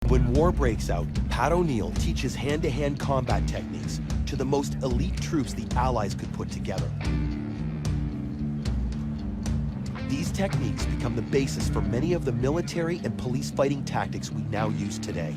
When war breaks out, Pat O'Neill teaches hand-to-hand combat techniques to the most elite troops the Allies could put together. These techniques become the basis for many of the military and police fighting tactics we now use today.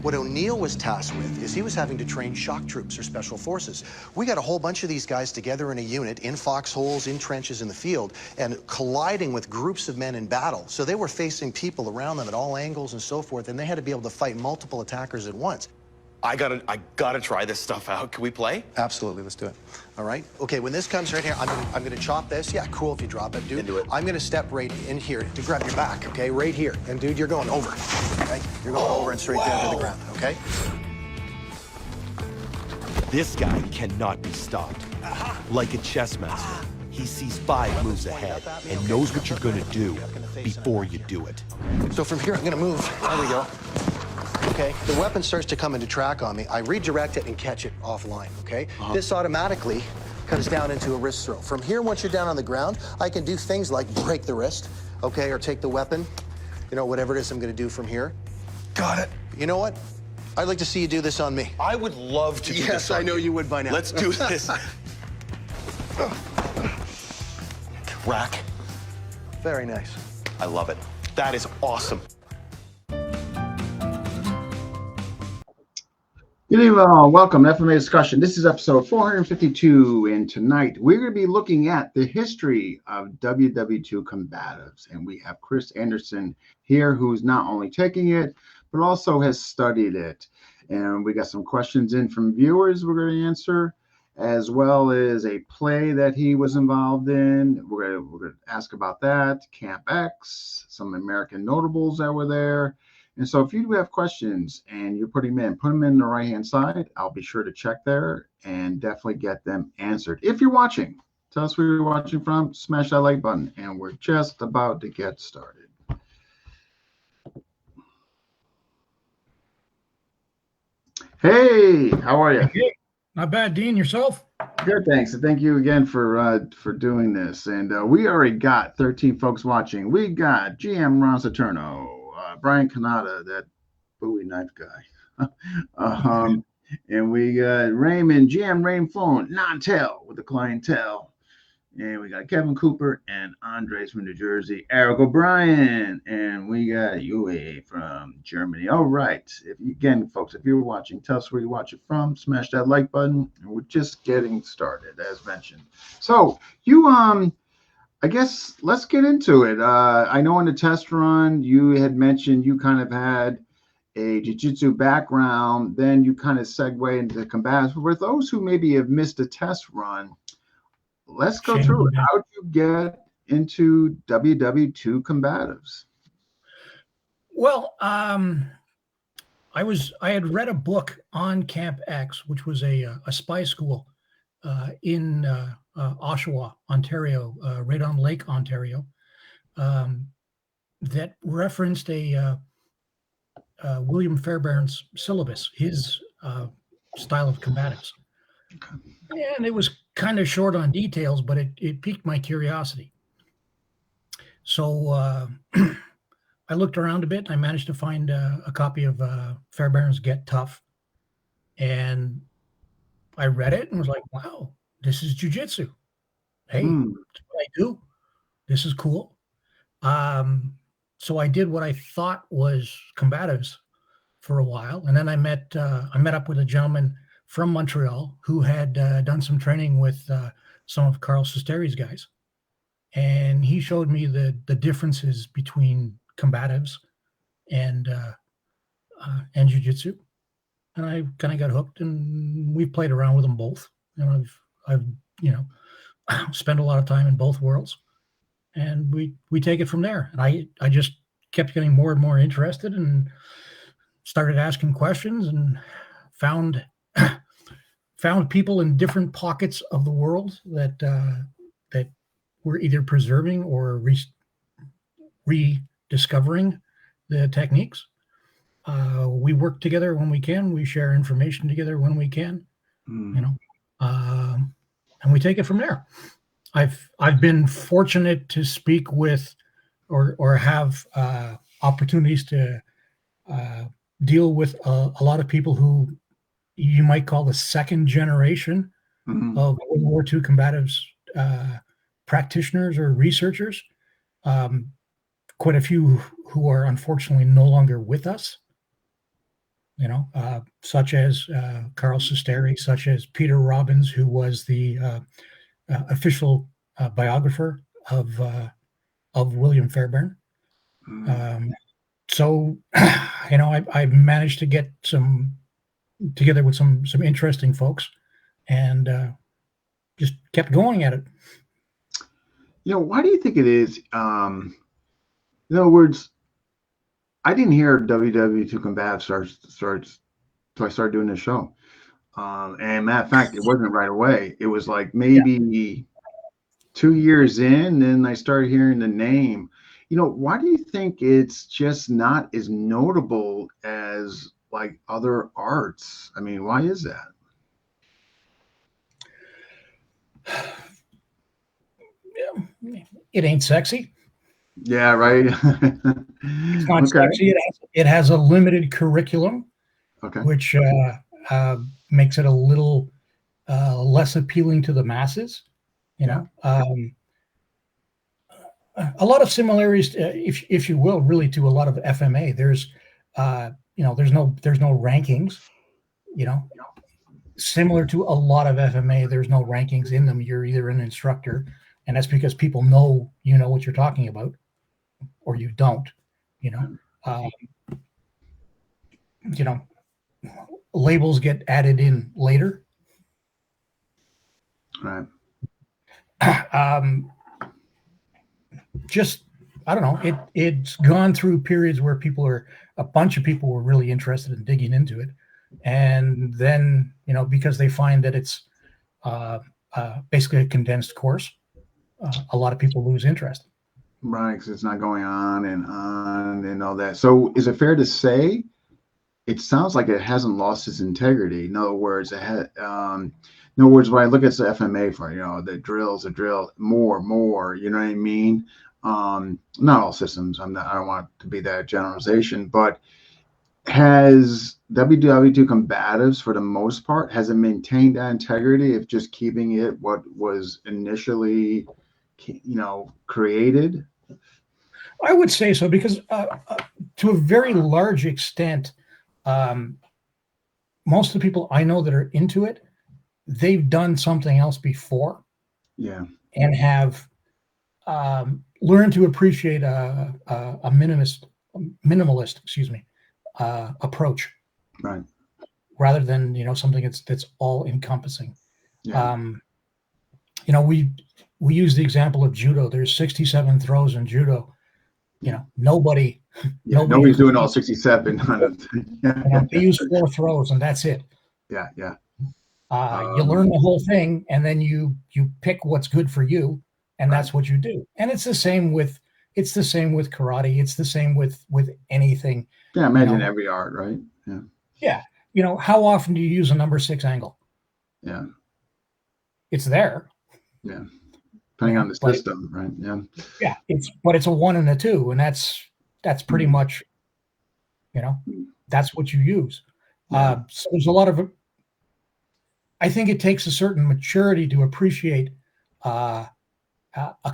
What O'Neill was tasked with is he was having to train shock troops or special forces. We got a whole bunch of these guys together in a unit, in foxholes, in trenches in the field, and colliding with groups of men in battle. So they were facing people around them at all angles and so forth, and they had to be able to fight multiple attackers at once. I gotta try this stuff out. Can we play? Absolutely, let's do it. All right? Okay, when this comes right here, I'm gonna chop this. Yeah, cool if you drop it, dude. Into it. I'm gonna step right in here to grab your back, okay? Right here. And dude, you're going over, okay? You're going over and straight down to the ground, okay? This guy cannot be stopped. Like a chess master, he sees 5 moves ahead and knows what you're gonna do before you do it. So from here, I'm gonna move. There we go. Okay, the weapon starts to come into track on me. I redirect it and catch it offline, okay? This automatically comes down into a wrist throw. From here, once you're down on the ground, I can do things like break the wrist, okay, or take the weapon, you know, whatever it is I'm gonna do from here. Got it. You know what? I'd like to see you do this on me. I would love to do this. Yes, I know you would by now. Let's do this. Rack. Very nice. I love it. That is awesome. Good evening, all. Welcome to FMA Discussion. This is episode 452, and tonight we're going to be looking at the history of WWII combatives. And we have Cris Anderson here, who's not only taking it, but also has studied it. And we got some questions in from viewers we're going to answer, as well as a play that he was involved in. We're going to ask about that, Camp X, some American notables that were there. And so if you do have questions and you're putting them in the right-hand side. I'll be sure to check there and definitely get them answered. If you're watching, tell us where you're watching from, smash that like button, and we're just about to get started. Hey, how are you? Hey, not bad, Dean. Yourself? Good, thanks. And thank you again for doing this. And we already got 13 folks watching. We got GM Ron Saturno, Brian Canada, that Bowie knife guy. And we got Raymond, GM Rain Phone, non-tail with the clientele. And we got Kevin Cooper and Andres from New Jersey, Eric O'Brien, and we got Yue from Germany. All right. Again, folks, if you're watching, tell us where you watch it from. Smash that like button. And we're just getting started, as mentioned. So you I guess let's get into it. I know in the test run, you had mentioned you kind of had a jiu-jitsu background, then you kind of segue into combat. For those who maybe have missed a test run, let's go through it. How did you get into WWII combatives? Well, I had read a book on Camp X, which was a spy school in Oshawa, Ontario, right on Lake Ontario, that referenced a William Fairbairn's syllabus, his style of combatives. And it was kind of short on details, but it piqued my curiosity. So I looked around a bit, and I managed to find a copy of Fairbairn's Get Tough. And I read it and was like, wow, this is jiu-jitsu. Hey, that's what I do. This is cool. So I did what I thought was combatives for a while. And then I met up with a gentleman from Montreal who had done some training with some of Carl Sesteri's guys. And he showed me the differences between combatives and jiu-jitsu. And I kind of got hooked, and we've played around with them both. And I've spent a lot of time in both worlds, and we take it from there. And I just kept getting more and more interested and started asking questions, and found people in different pockets of the world that were either preserving or rediscovering the techniques. We work together when we can. We share information together when we can, and we take it from there. I've been fortunate to speak with or have opportunities to deal with a lot of people who you might call the second generation Mhm. of World War II combatives practitioners or researchers. Quite a few who are unfortunately no longer with us, such as Carl Sesteri, such as Peter Robbins, who was the official biographer of William Fairbairn. Mhm. So, I managed to get together with some interesting folks, and just kept going at it. Why do you think it is? In other words, I didn't hear WW2 Combative starts till I started doing this show. And matter of fact, it wasn't right away. It was like Yeah. maybe 2 years in, then I started hearing the name. Why do you think it's just not as notable as like other arts? I mean, why is that? It ain't sexy. Yeah, right. It's not Okay. sexy. It has a limited curriculum, Okay. which makes it a little less appealing to the masses. Yeah. A lot of similarities, if you will, really to a lot of FMA. There's there's no rankings. Similar to a lot of FMA, there's no rankings in them. You're either an instructor, and that's because people know what you're talking about, or you don't. Um, you know, labels get added in later. Right. Just I don't know. It's gone through periods where a bunch of people were really interested in digging into it, and then because they find that it's basically a condensed course, a lot of people lose interest. Right, because it's not going on and all that. So is it fair to say it sounds like it hasn't lost its integrity? In other words, in other words, when I look at the FMA for the drills, more, you know what I mean? Not all systems. I don't want to be that generalization, but has WW2 combatives for the most part, has it maintained that integrity of just keeping it what was initially created? I would say so because to a very large extent, most of the people I know that are into it, they've done something else before. Yeah. And have learned to appreciate a minimalist, approach. Right. Rather than something that's all encompassing. Yeah. We use the example of judo. There's 67 throws in judo. Nobody. Nobody's doing all 67. They use 4 throws and that's it. Yeah. You learn the whole thing and then you pick what's good for you, and that's what you do. And it's the same with karate. It's the same with anything. Yeah, imagine every art, right? Yeah. Yeah. How often do you use a number 6 angle? Yeah. It's there. Yeah. Depending on the system, right? Yeah. Yeah. It's a 1 and a 2, and that's pretty much, that's what you use. Yeah. So there's a lot of, I think it takes a certain maturity to appreciate a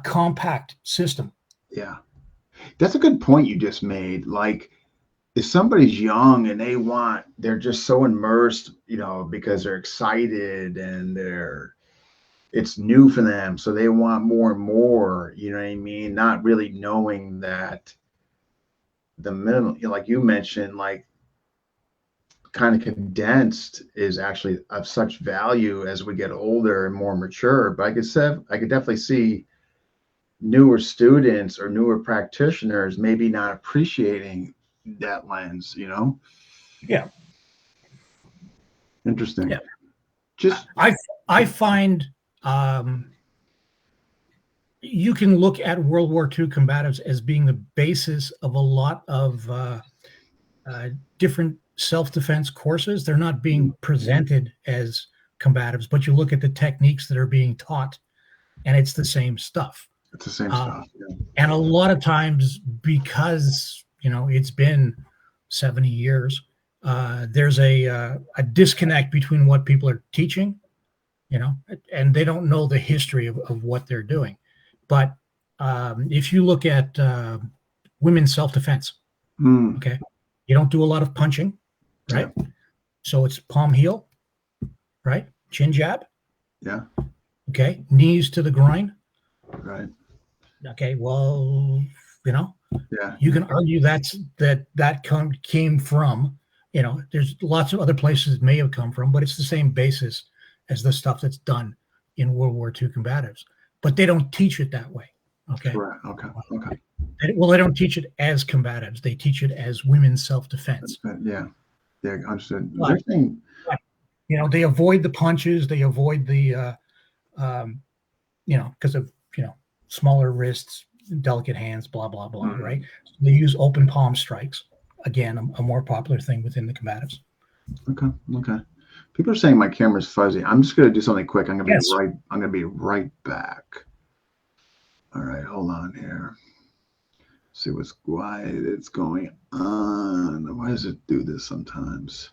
compact system. Yeah. That's a good point you just made. Like, if somebody's young and they're just so immersed, because they're excited and it's new for them. So they want more and more, you know what I mean? Not really knowing that the minimum, like you mentioned, like kind of condensed is actually of such value as we get older and more mature. But I could definitely see newer students or newer practitioners maybe not appreciating that lens. Yeah. Interesting. Yeah. Just I find you can look at World War II combatives as being the basis of a lot of different self-defense courses. They're not being presented as combatives, but you look at the techniques that are being taught, and it's the same stuff. It's the same stuff. Yeah. And a lot of times, because it's been 70 years, there's a disconnect between what people are teaching, and they don't know the history of what they're doing. But if you look at women's self-defense, Mm, okay, you don't do a lot of punching, right? Yeah. So it's palm heel, right? Chin jab, yeah, okay, knees to the groin. right. Okay, well, Yeah, you can argue that came from, there's lots of other places it may have come from, but it's the same basis as the stuff that's done in World War II combatives. But they don't teach it that way. Okay. correct. Okay, okay. They don't teach it as combatives. They teach it as women's self-defense. Yeah, yeah, understood. But- They're saying, They avoid the punches. They avoid the, because of, smaller wrists, delicate hands, blah, blah, blah, Mhm. right? So they use open palm strikes. Again, a more popular thing within the combatives. okay, okay. People are saying my camera's fuzzy. I'm just gonna do something quick. I'm Yes. gonna be right back. All right, hold on here. See why it's going on. Why does it do this sometimes?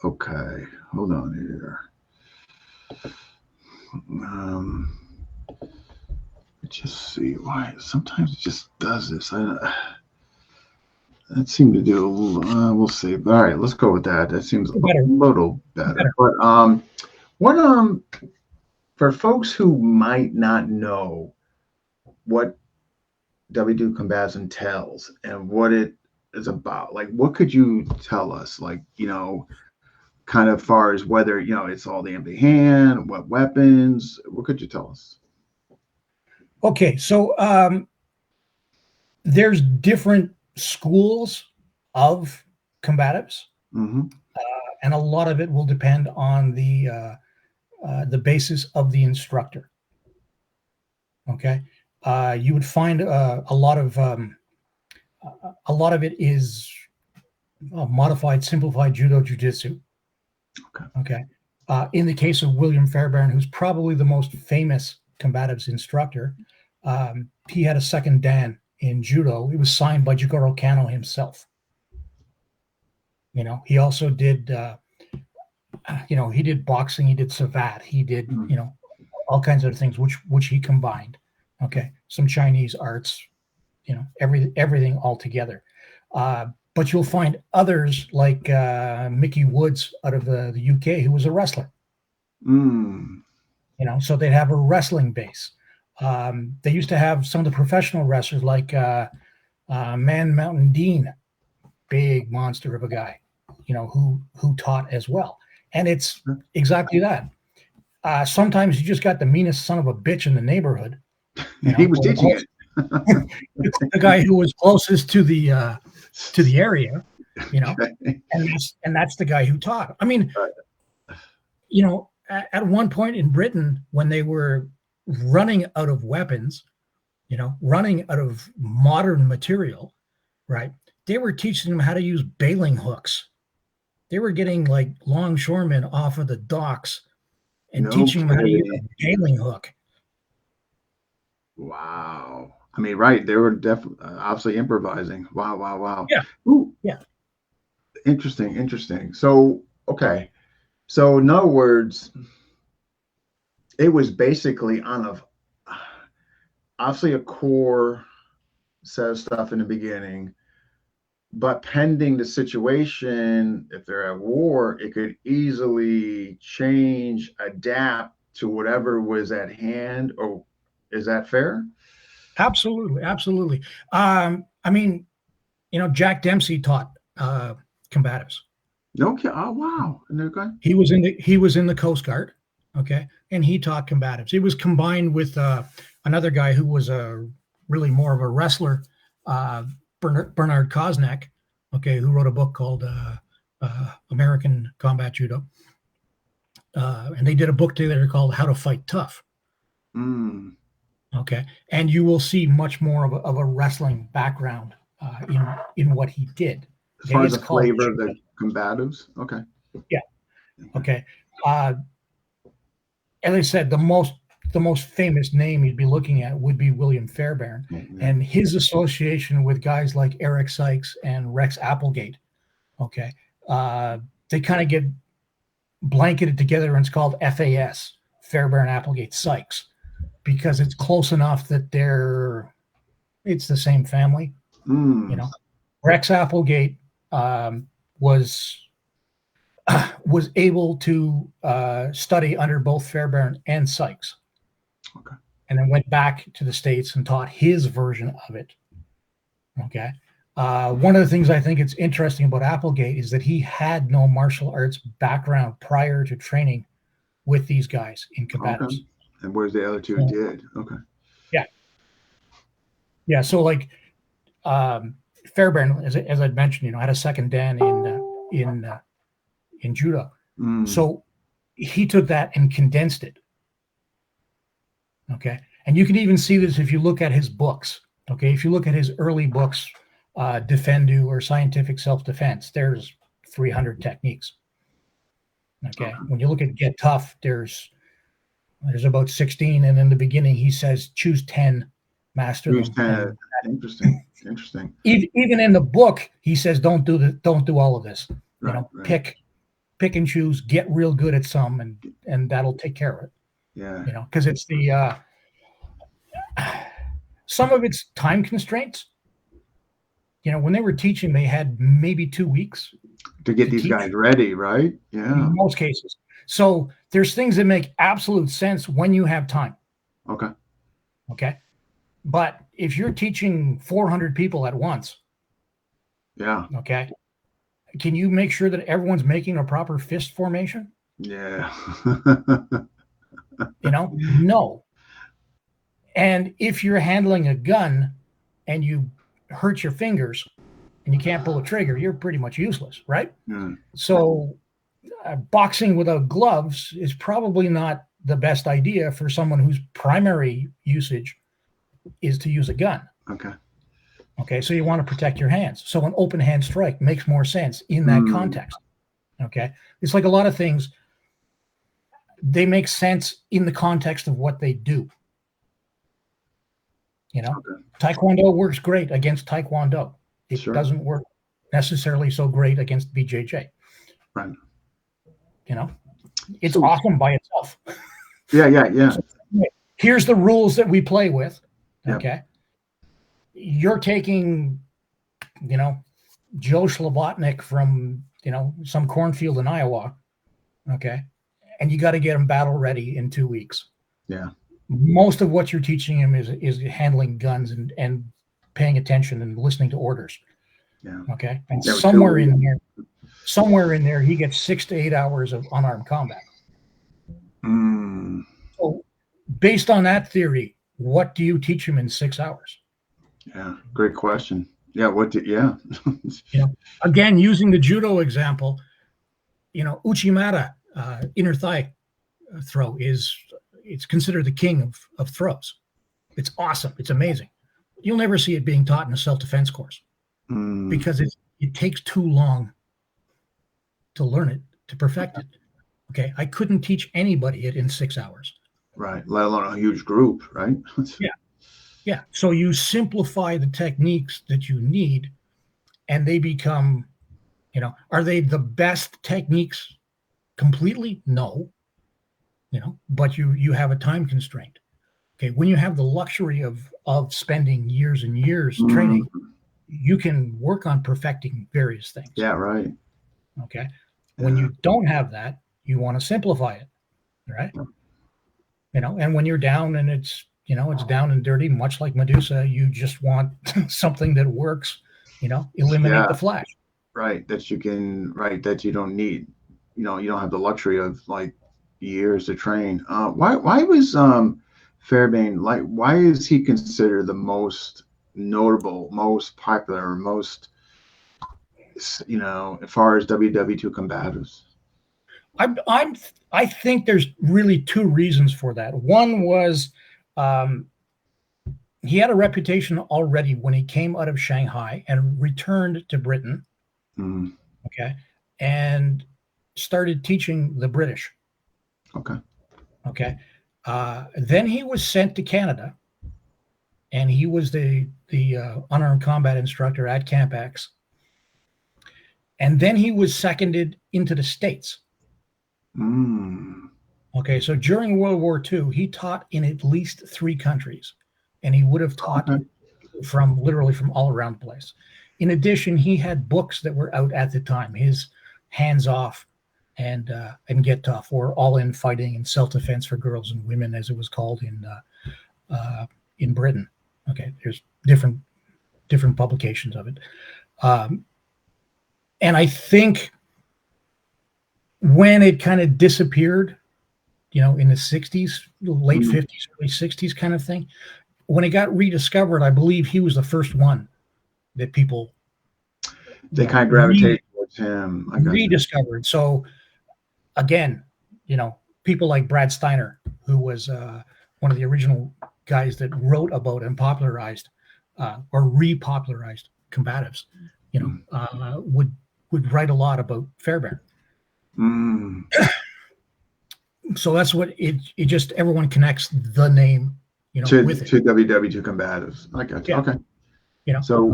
Okay, hold on here. Just see why sometimes it just does this. That seemed to do a little, we'll see. All right, let's go with that. That seems a little better. But what for folks who might not know what WWII Combatives entails and what it is about, like what could you tell us? Like, kind of far as whether it's all the empty hand, what weapons, what could you tell us? Okay, so there's different schools of combatives, Mm-hmm. and a lot of it will depend on the basis of the instructor. Okay, you would find a lot of it is modified, simplified judo jujitsu. Okay. In the case of William Fairbairn, who's probably the most famous combatives instructor, he had a second dan in judo. It was signed by Jigoro Kano himself. He also did, he did boxing, he did savat, he did, all kinds of things, which he combined. Okay. Some Chinese arts, everything all together. But you'll find others like Mickey Woods out of the UK, who was a wrestler. Mm. So they'd have a wrestling base. They used to have some of the professional wrestlers like Man Mountain Dean, big monster of a guy, who taught as well. And it's exactly that. Sometimes you just got the meanest son of a bitch in the neighborhood. He was teaching it. The guy who was closest to the area, Okay. and that's the guy who taught. I mean, at one point in Britain, when they were running out of weapons, running out of modern material, right? They were teaching them how to use bailing hooks. They were getting like longshoremen off of the docks and teaching them how to use a bailing hook. Wow. I mean, right. They were definitely obviously improvising. Wow, wow, wow. Yeah. Ooh. Yeah. Interesting. So, okay. So in other words, it was basically obviously a core set of stuff in the beginning, but pending the situation, if they're at war, it could easily change, adapt to whatever was at hand. Or is that fair? Absolutely. I mean, Jack Dempsey taught combatives. Okay. Oh, wow. Okay. He was in the Coast Guard. Okay. And he taught combatives. It was combined with another guy who was really more of a wrestler, Bernard Kosnak, okay, who wrote a book called American Combat Judo. And they did a book together called How to Fight Tough. Mm. Okay. And you will see much more of a wrestling background in what he did. As far as the flavor of the combatives? Okay. Yeah. Okay. As I said, the most the most famous name you'd be looking at would be William Fairbairn, and his association with guys like Eric Sykes and Rex Applegate. Okay, they kind of get blanketed together, and it's called FAS, Fairbairn Applegate Sykes, because it's close enough that it's the same family. You know, Rex Applegate was able to study under both Fairbairn and Sykes. Okay. And then went back to the States and taught his version of it. Okay. One of the things I think it's interesting about Applegate is that he had no martial arts background prior to training with these guys in combatives. Okay. And whereas the other two did. Okay. Yeah. Yeah. So like Fairbairn, as I'd mentioned, you know, had a second Dan in judo. So he took that and condensed it. Okay. And you can even see this if you look at his books. Okay. If you look at his early books, Defendu or Scientific Self-Defense, there's 300 techniques. Okay. When you look at Get Tough, there's about 16. And in the beginning, he says, choose 10, master them. 10. Interesting. Even in the book, he says, don't do all of this. Pick and choose, get real good at some, and that'll take care of it. Yeah. You know, because it's the some of it's time constraints. You know, when they were teaching, they had maybe 2 weeks to get these guys ready, right? Yeah. In most cases. So there's things that make absolute sense when you have time. Okay. But if you're teaching 400 people at once, okay, can you make sure that everyone's making a proper fist formation? Yeah. You know, no. And if you're handling a gun and you hurt your fingers and you can't pull a trigger, you're pretty much useless, right? So boxing without gloves is probably not the best idea for someone whose primary usage is to use a gun. Okay, so you want to protect your hands. So an open hand strike makes more sense in that context. Okay, it's like a lot of things, they make sense in the context of what they do. You know, Taekwondo works great against Taekwondo. It doesn't work necessarily so great against BJJ. Right. You know, it's awesome by itself. Yeah. So, here's the rules that we play with. Okay. You're taking, you know, Joe Slobotnik from, you know, some cornfield in Iowa. Okay. And you got to get him battle ready in 2 weeks. Yeah. Most of what you're teaching him is handling guns and paying attention and listening to orders. Yeah. Okay. And somewhere in there, he gets 6 to 8 hours of unarmed combat. So based on that theory, what do you teach him in 6 hours? Yeah. Great question. Yeah. You know, again, using the judo example, you know, Uchimata, inner thigh throw it's considered the king of throws. It's awesome. It's amazing. You'll never see it being taught in a self-defense course because it takes too long to learn it, to perfect it. Okay. I couldn't teach anybody it in 6 hours. Right. Let alone a huge group, right? Yeah. So you simplify the techniques that you need and they become, you know, are they the best techniques completely? No. You know, but you have a time constraint. Okay. When you have the luxury of spending years and years training, you can work on perfecting various things. Yeah, right. Okay. When you don't have that, you want to simplify it. Right. You know, and when you're down and it's, you know, it's down and dirty, much like Medusa, you just want something that works, you know, eliminate the flash. Right. That you don't need, you know, you don't have the luxury of like years to train. Why was Fairbairn, like, why is he considered the most notable, most popular, most, you know, as far as WW2 combatives? I think there's really 2 reasons for that. One was he had a reputation already when he came out of Shanghai and returned to Britain. Okay. And started teaching the British. Okay. Then he was sent to Canada, and he was the unarmed combat instructor at Camp X. And then he was seconded into the States. Okay, so during World War II, he taught in at least 3 countries, and he would have taught literally from all around the place. In addition, he had books that were out at the time, his Hands Off and Get Tough, or All In Fighting and Self-Defense for Girls and Women, as it was called in Britain. Okay, there's different publications of it. And I think when it kind of disappeared, in the 60s, late 50s, early 60s kind of thing, when it got rediscovered, I believe he was the first one that people kind of gravitated towards him. Rediscovered. So again, people like Brad Steiner, who was one of the original guys that wrote about and popularized or repopularized combatives, would write a lot about Fairbairn. So that's what it just, everyone connects the name, with it. To WW2 Combatives. I got you. Yeah. Okay. So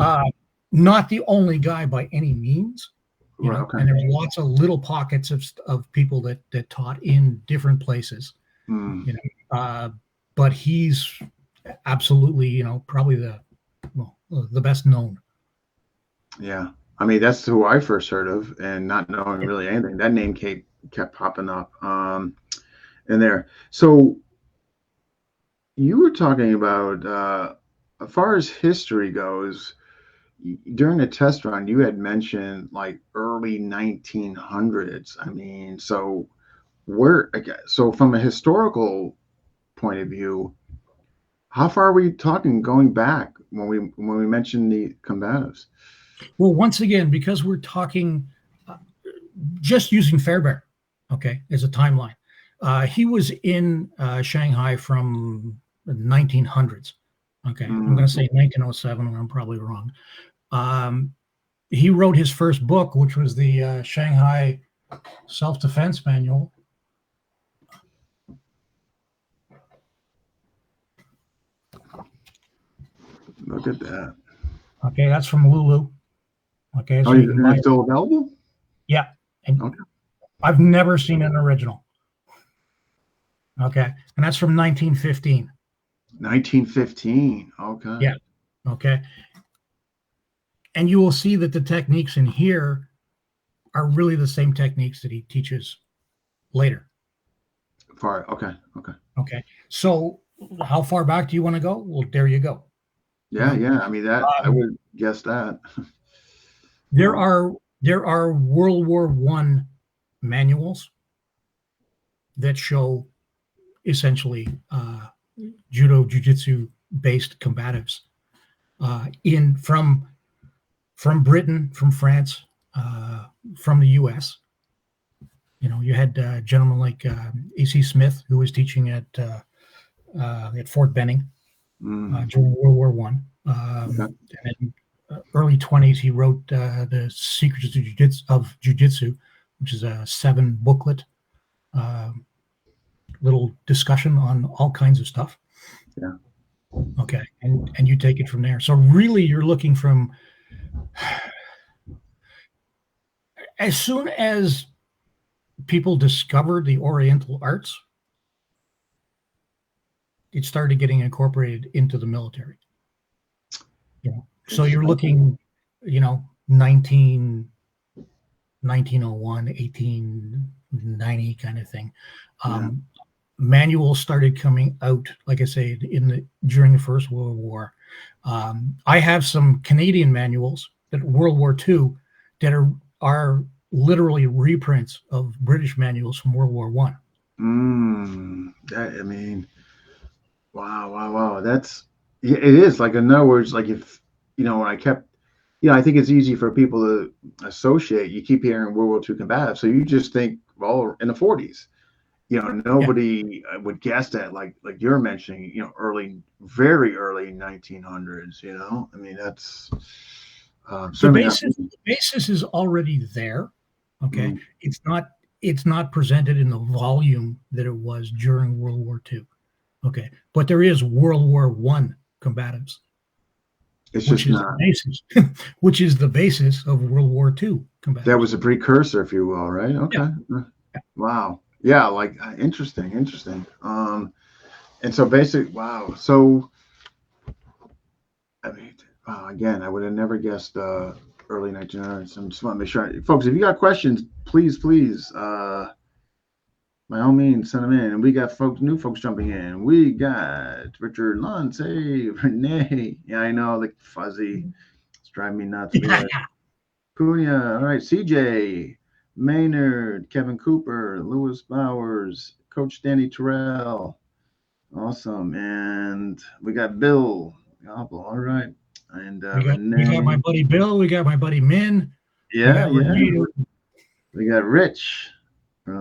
not the only guy by any means. Right, okay. And there's lots of little pockets of people that taught in different places. But he's absolutely, probably the best known. Yeah. I mean, that's who I first heard of, and not knowing really anything. That name kept popping up in there. So you were talking about, as far as history goes, during the test run, you had mentioned like early 1900s. I mean, so from a historical point of view, how far are we talking going back when we mentioned the combatives? Well, once again, because we're talking just using Fairbairn, okay, as a timeline. He was in Shanghai from the 1900s. Okay, I'm going to say 1907, and I'm probably wrong. He wrote his first book, which was the Shanghai Self-Defense Manual. Look at that. Okay, that's from Lulu. Okay, so you can buy it's still available? Yeah, and I've never seen an original. Okay, and that's from 1915. 1915. Okay. Yeah. Okay. And you will see that the techniques in here are really the same techniques that he teaches later. Okay. Okay. So how far back do you want to go? Well, there you go. Yeah. I mean, that I would guess that. There are World War I manuals that show essentially judo, jiu-jitsu based combatives from Britain, from France, from the U.S. You had gentlemen like A.C. Smith, who was teaching at Fort Benning during World War I. And in early 20s, he wrote The Secrets of Jiu-Jitsu, which is a 7 booklet, little discussion on all kinds of stuff. Yeah. Okay. And you take it from there. So really you're looking from as soon as people discovered the Oriental arts, it started getting incorporated into the military. So you're looking, 1901, 1890 kind of thing. Manuals started coming out, like I say, during the First World War. I have some Canadian manuals that World War II that are literally reprints of British manuals from World War I. I mean, wow. It is like, in other words, like if, when I kept, I think it's easy for people to associate. You keep hearing World War II combative, so you just think, well, in the 40s. Nobody would guess that, like you're mentioning, very early 1900s. I mean, that's the basis is already there. Okay, it's not presented in the volume that it was during World War II. Okay, but there is World War I combatives, It's which just is the not. basis, which is the basis of World War II combatives. That was a precursor, if you will, right? Yeah. Okay. Wow. Yeah, like interesting. And so basic. Wow. So I mean, wow, again, I would have never guessed early 1900s. I just want to make sure, folks, if you got questions, please, by all means, send them in. And we got new folks jumping in. We got Richard Luntz, hey, Renee. Yeah, I know, like fuzzy. It's driving me nuts. We got Cunha. All right, CJ, Maynard, Kevin Cooper, Lewis Bowers, Coach Danny Terrell. Awesome. And we got Bill. All right. And we got Renee. my buddy Bill. We got my buddy Min. Yeah, we got Renee. We got Rich.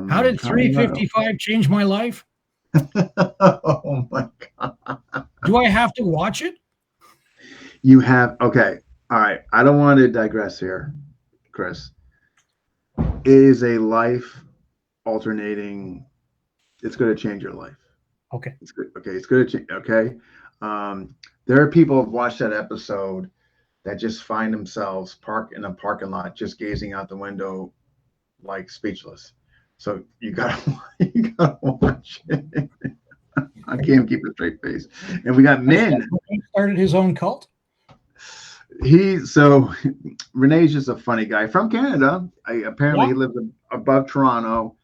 How did 355 change my life? Oh my God. Do I have to watch it? You have, okay. All right. I don't want to digress here, Chris. It is a life alternating, it's going to change your life. Okay. It's good. Okay. It's going to change. Okay. There are people who have watched that episode that just find themselves parked in a parking lot, just gazing out the window, like speechless. So you gotta watch it. I can't keep a straight face. And we got Min. He started his own cult. Renee's just a funny guy from Canada. Apparently he lives above Toronto,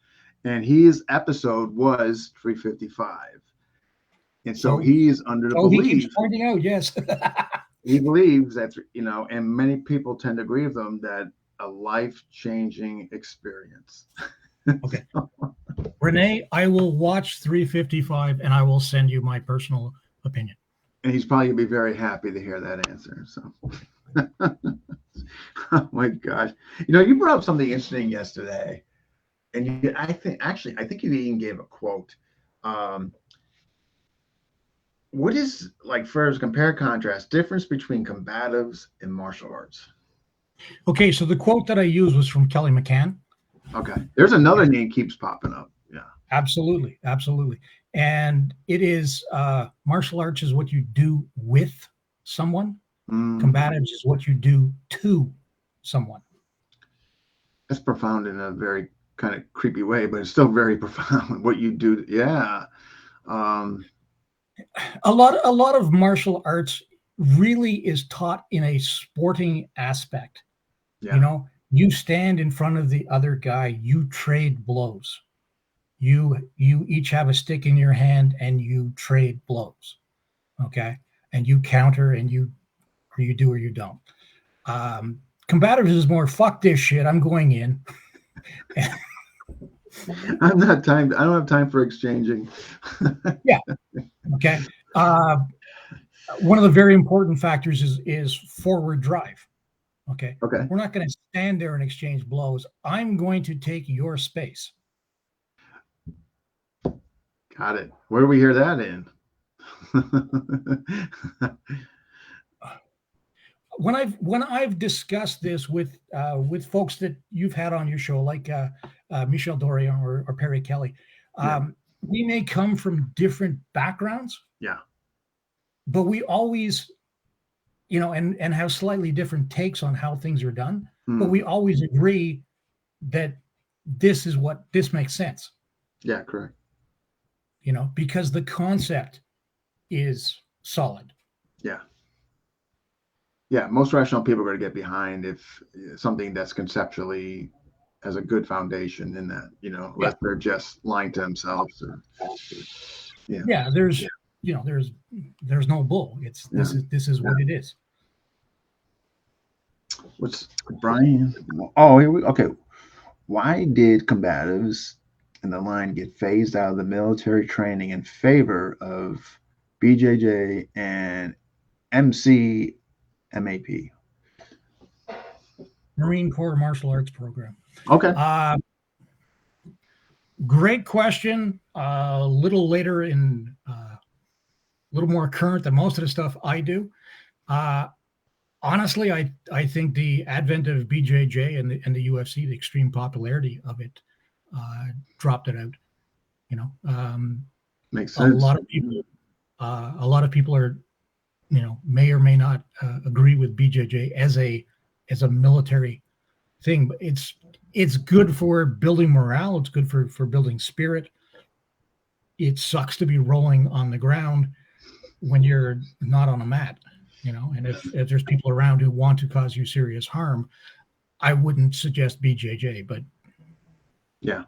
and his episode was 355. And so he's under the belief. He keeps pointing out, yes. He believes that, and many people tend to agree with him, that a life-changing experience. Okay. Renee, I will watch 355 and I will send you my personal opinion. And he's probably going to be very happy to hear that answer. So, oh my gosh. You brought up something interesting yesterday. And I think you even gave a quote. What is, like, first compare contrast difference between combatives and martial arts? Okay, so the quote that I used was from Kelly McCann. Okay, there's another name keeps popping up. Yeah, absolutely. And it is martial arts is what you do with someone. Combatives is what you do to someone. That's profound in a very kind of creepy way, but it's still very profound. What you do, yeah. A lot of martial arts really is taught in a sporting aspect. Yeah. You stand in front of the other guy, you trade blows. You each have a stick in your hand and you trade blows. Okay. And you counter and you do or you don't. Combatives is more fuck this shit. I'm going in. I don't have time for exchanging. Yeah. Okay. One of the very important factors is forward drive. Okay. We're not going to stand there and exchange blows. I'm going to take your space. Got it. Where do we hear that in? When I've discussed this with folks that you've had on your show, like Michel Dorian or Perry Kelly, we may come from different backgrounds. Yeah. But we always, and have slightly different takes on how things are done. But we always agree that this makes sense. Yeah, correct. Because the concept is solid. Yeah. Yeah, most rational people are going to get behind if something that's conceptually has a good foundation in that, unless they're just lying to themselves. There's no bull. This is what it is. What's Brian? Oh, here we okay. Why did combatives in the line get phased out of the military training in favor of BJJ and MCMAP? Marine Corps Martial Arts Program. Okay. Great question. A little later in, a little more current than most of the stuff I do. Honestly, I think the advent of BJJ and the UFC, the extreme popularity of it, dropped it out. Makes A sense. lot of people, are, may or may not agree with BJJ as a military thing, but it's good for building morale. It's good for building spirit. It sucks to be rolling on the ground when you're not on a mat, and if there's people around who want to cause you serious harm, I wouldn't suggest BJJ, but Yeah.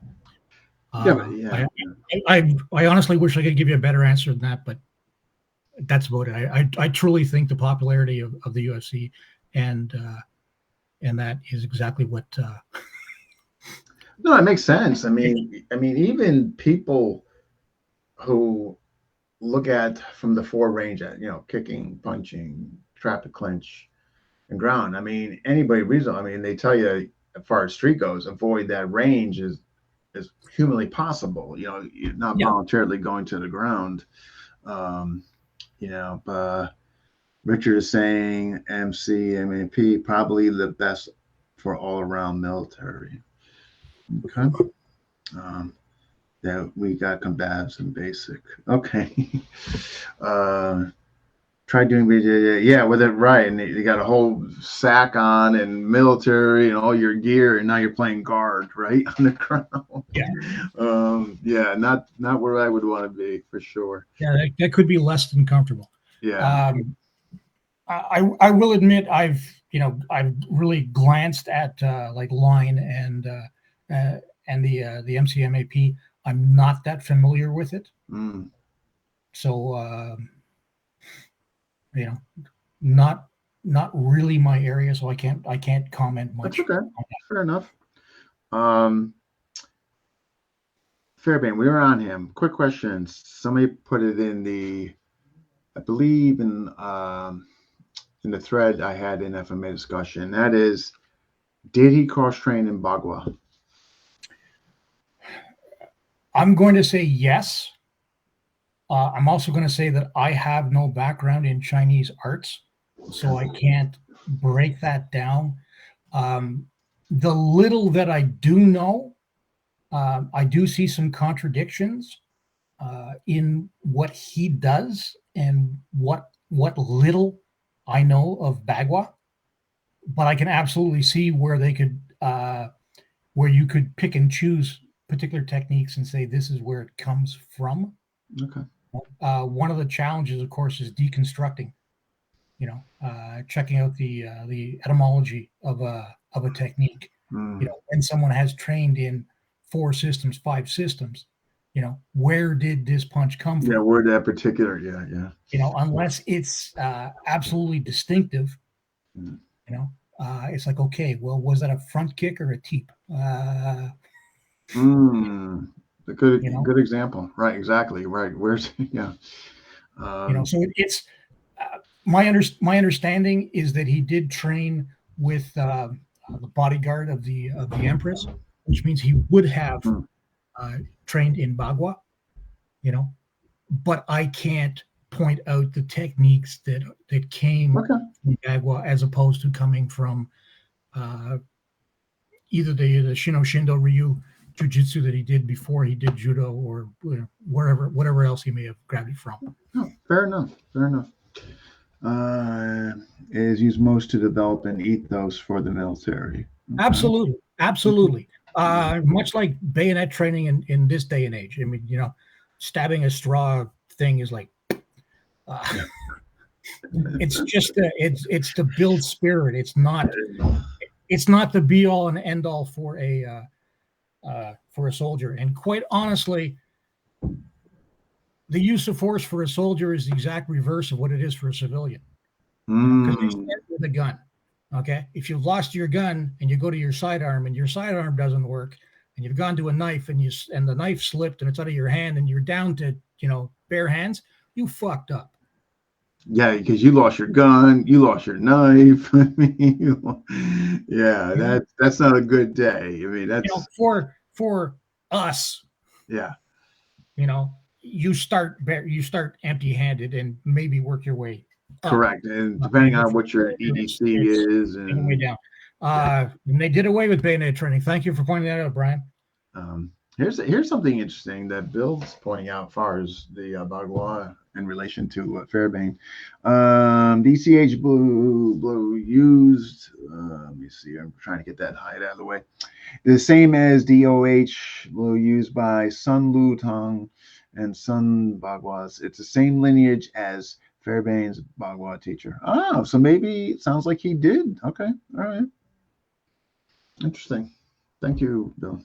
I honestly wish I could give you a better answer than that, but that's about it. I truly think the popularity of the UFC and that is exactly what. No, it makes sense. I mean, even people who look at from the four range at kicking, punching, trap, clinch, and ground. I mean, anybody reasonable. I mean, they tell you as far as street goes, avoid that range as humanly possible. You're not voluntarily going to the ground. Richard is saying MCMAP probably the best for all around military. Okay. Yeah, we got combatives and basic. Okay. Try doing BJJ. Yeah, with it right. And you got a whole sack on and military and all your gear, and now you're playing guard, right? On the ground. Yeah. Not where I would want to be for sure. Yeah, that could be less than comfortable. Yeah. I will admit I've really glanced at like line and the MCMAP. I'm not that familiar with it. So not really my area, so I can't comment much. That's okay. Fair enough. Fairbairn, we were on him. Quick question. Somebody put it in I believe in the thread I had in FMA discussion. That is, did he cross train in Bagua? I'm going to say yes. I'm also going to say that I have no background in Chinese arts, so I can't break that down. The little that I do know, I do see some contradictions in what he does and what little I know of Bagua, but I can absolutely see where they could, where you could pick and choose particular techniques and say this is where it comes from. Okay. One of the challenges, of course, is deconstructing. Checking out the etymology of a technique. When someone has trained in 4 systems, 5 systems, where did this punch come from? Yeah, where that particular, yeah. Unless it's absolutely distinctive, it's like, okay, well, was that a front kick or a teep? A good example, right? Exactly, right. Where's so it's my understanding is that he did train with the bodyguard of the Empress, which means he would have trained in Bagua, but I can't point out the techniques that came from Bagua as opposed to coming from either the Shino Shindo Ryu Jiu-Jitsu that he did before he did judo, or whatever else he may have grabbed it from. No, fair enough. It is used most to develop an ethos for the military. Okay. Absolutely. Much like bayonet training in this day and age. I mean, stabbing a straw thing is like, it's just it's to build spirit. It's not the be all and end all for a soldier. And quite honestly, the use of force for a soldier is the exact reverse of what it is for a civilian. Because they start with a gun. Okay, if you've lost your gun and you go to your sidearm and your sidearm doesn't work, and you've gone to a knife and the knife slipped and it's out of your hand and you're down to bare hands, you fucked up. Yeah, because you lost your gun, you lost your knife. I mean, that's not a good day. I mean, that's for us. Yeah. You start empty-handed and maybe work your way up. Correct, and depending on what your EDC is, and way down. And they did away with bayonet training. Thank you for pointing that out, Brian. Here's something interesting that Bill's pointing out as far as the Bagua in relation to Fairbairn. DCH blue used. Let me see. I'm trying to get that height out of the way. The same as DOH blue used by Sun Lu Tong and Sun Baguas. It's the same lineage as Fairbairn's Bagua teacher. Oh, so maybe it sounds like he did. Okay, all right. Interesting. Thank you, Bill.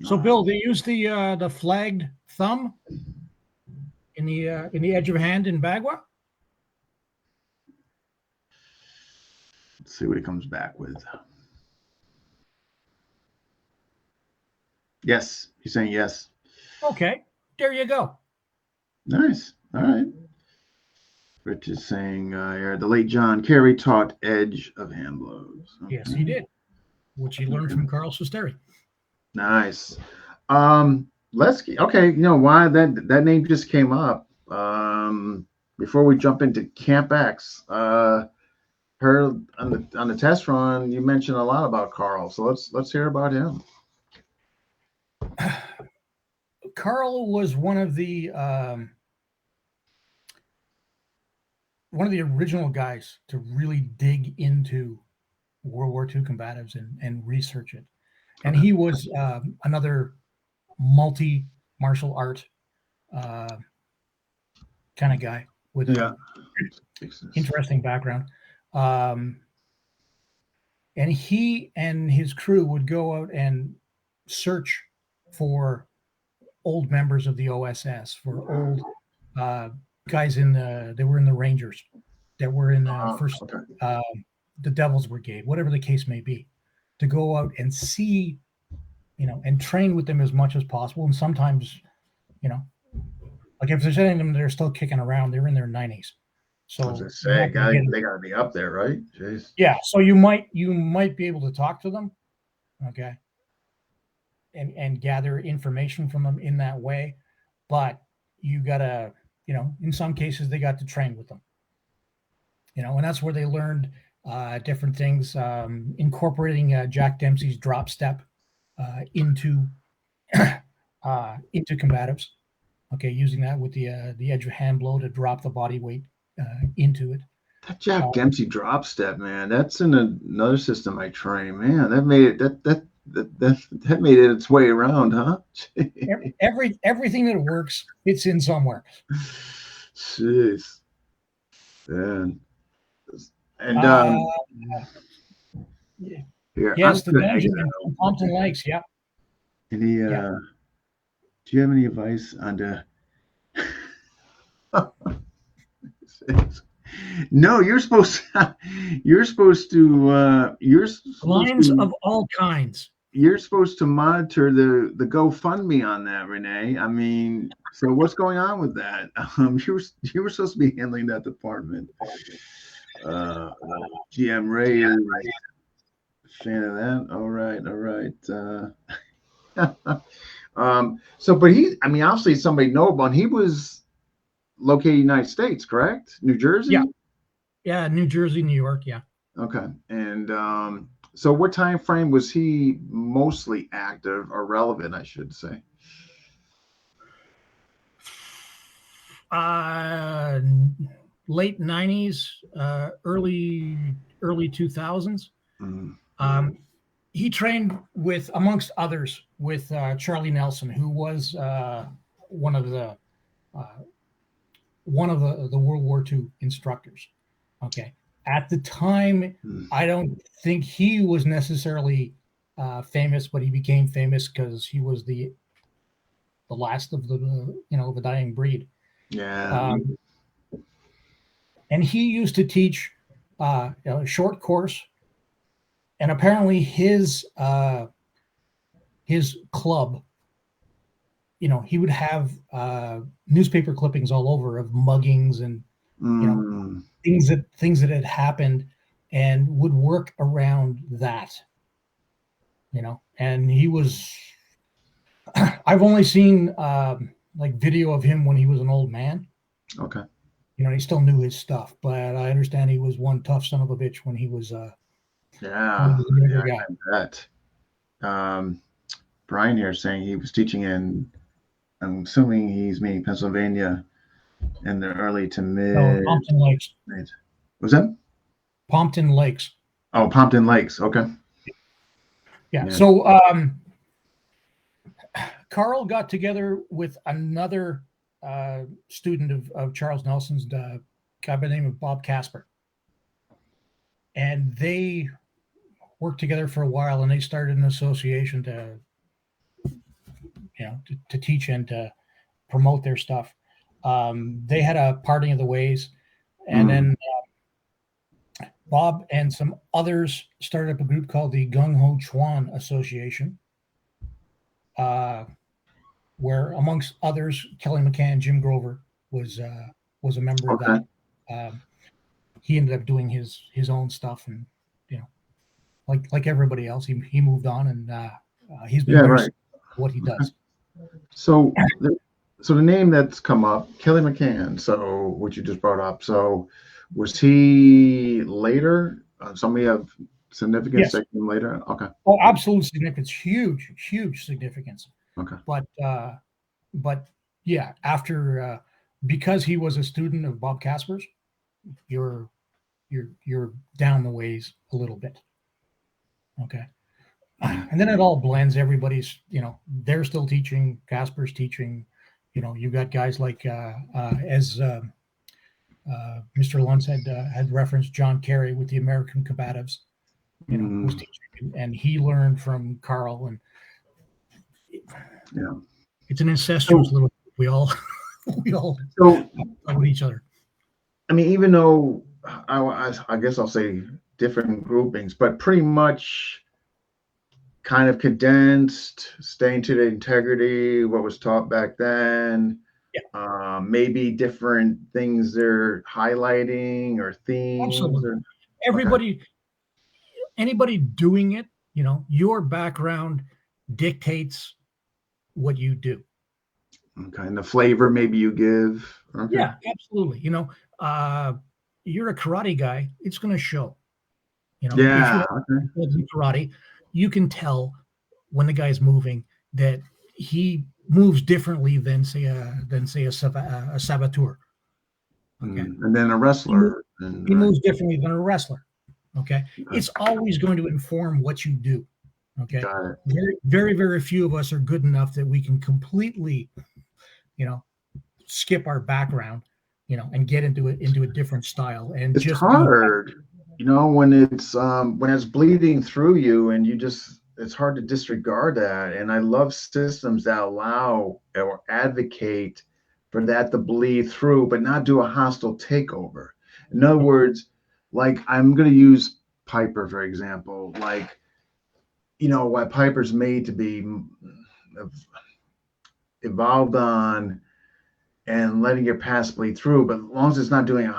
So, Bill, they use the flagged thumb in the edge of a hand in Bagua. Let's see what he comes back with. Yes, he's saying yes. Okay, there you go. Nice. All right. Rich is saying here, the late John Kerry taught edge of hand blows. Okay. Yes, he did, which he learned from Carl Susteri. Nice. Okay, you know why that name just came up. Before we jump into Camp X, heard on the test run you mentioned a lot about Carl, so let's hear about him. Carl was one of the original guys to really dig into World War II combatives and research it. And he was another multi-martial art kind of guy with an interesting background. And he and his crew would go out and search for old members of the OSS, for old guys they were in the Rangers, that were in the first, the Devil's Brigade, whatever the case may be, to go out and see, and train with them as much as possible. And sometimes, like if there's any of them that are still kicking around, they're in their 90s. So they gotta be up there, right? Jeez. Yeah. So you might be able to talk to them, okay, and gather information from them in that way, but you gotta, in some cases they got to train with them, and that's where they learned different things, incorporating Jack Dempsey's drop step into combatives. Okay, using that with the edge of hand blow to drop the body weight into it. That Jack Dempsey drop step, man, that's in another system I train. Man, that made it that made it its way around, huh? Everything that works, it's in somewhere. Jeez. Man. And here, yes, the dungeon in Compton Lakes, yeah. Any do you have any advice on the No, you're supposed to lines of all kinds. You're supposed to monitor the GoFundMe on that, Renee. I mean, so what's going on with that? You were supposed to be handling that department. GM Ray is a fan of that. All right. But obviously somebody notable, and he was located in the United States, correct? New Jersey? Yeah, New Jersey, New York, yeah. Okay. And so what time frame was he mostly active or relevant, I should say? Late 90s, early 2000s. Mm-hmm. He trained with, amongst others, with Charlie Nelson, who was one of the World War II instructors. Okay. At the time, I don't think he was necessarily famous, but he became famous because he was the last of the dying breed. Yeah. And he used to teach a short course, and apparently his club, he would have newspaper clippings all over of muggings and things that had happened, and would work around that. And he was. I've only seen video of him when he was an old man. Okay. He still knew his stuff, but I understand he was one tough son of a bitch when he was. I bet. Brian here saying he was teaching in, I'm assuming he's meaning Pennsylvania in the early to No, mid. Pompton Lakes. Was that? Pompton Lakes. Oh, Pompton Lakes. Okay. Yeah. Yeah. So Carl got together with another student of Charles Nelson's, guy by the name of Bob Casper. And they worked together for a while, and they started an association to, to teach and to promote their stuff. They had a parting of the ways, and then Bob and some others started up a group called the Gung Ho Chuan Association, where, amongst others, Kelly McCann, Jim Grover was a member of that. He ended up doing his own stuff, and like everybody else, he moved on, and he's been very what he does. So the name that's come up, Kelly McCann. So what you just brought up. So was he later? Somebody of significance that came later? Okay. Oh, absolute significance. Huge significance. Okay. But yeah, after because he was a student of Bob Casper's, you're down the ways a little bit. Okay. And then it all blends. Everybody's, they're still teaching, Casper's teaching, you've got guys like, as Mr. Luntz had referenced, John Carey with the American Combatives, was teaching, and he learned from Carl, and it's an incestuous little, we all so with each other. I mean, even though I guess I'll say different groupings, but pretty much kind of condensed, staying to the integrity, what was taught back then. Yeah. Maybe different things they're highlighting or themes. Absolutely. Anybody doing it, your background dictates what you do. Okay. And the flavor maybe you give. Okay. Yeah, absolutely. You're a karate guy, it's going to show. If you have karate, you can tell when the guy's moving that he moves differently than say a saboteur. Okay. And then a wrestler. He moves differently than a wrestler. Okay. It's always going to inform what you do. Okay. Very, very, very few of us are good enough that we can completely, skip our background, and get into a different style. And it's hard, when it's bleeding through you, and it's hard to disregard that. And I love systems that allow or advocate for that to bleed through, but not do a hostile takeover. In other words, like, I'm going to use Piper, for example, like, why Piper's made to be evolved on and letting your past bleed through, but as long as it's not doing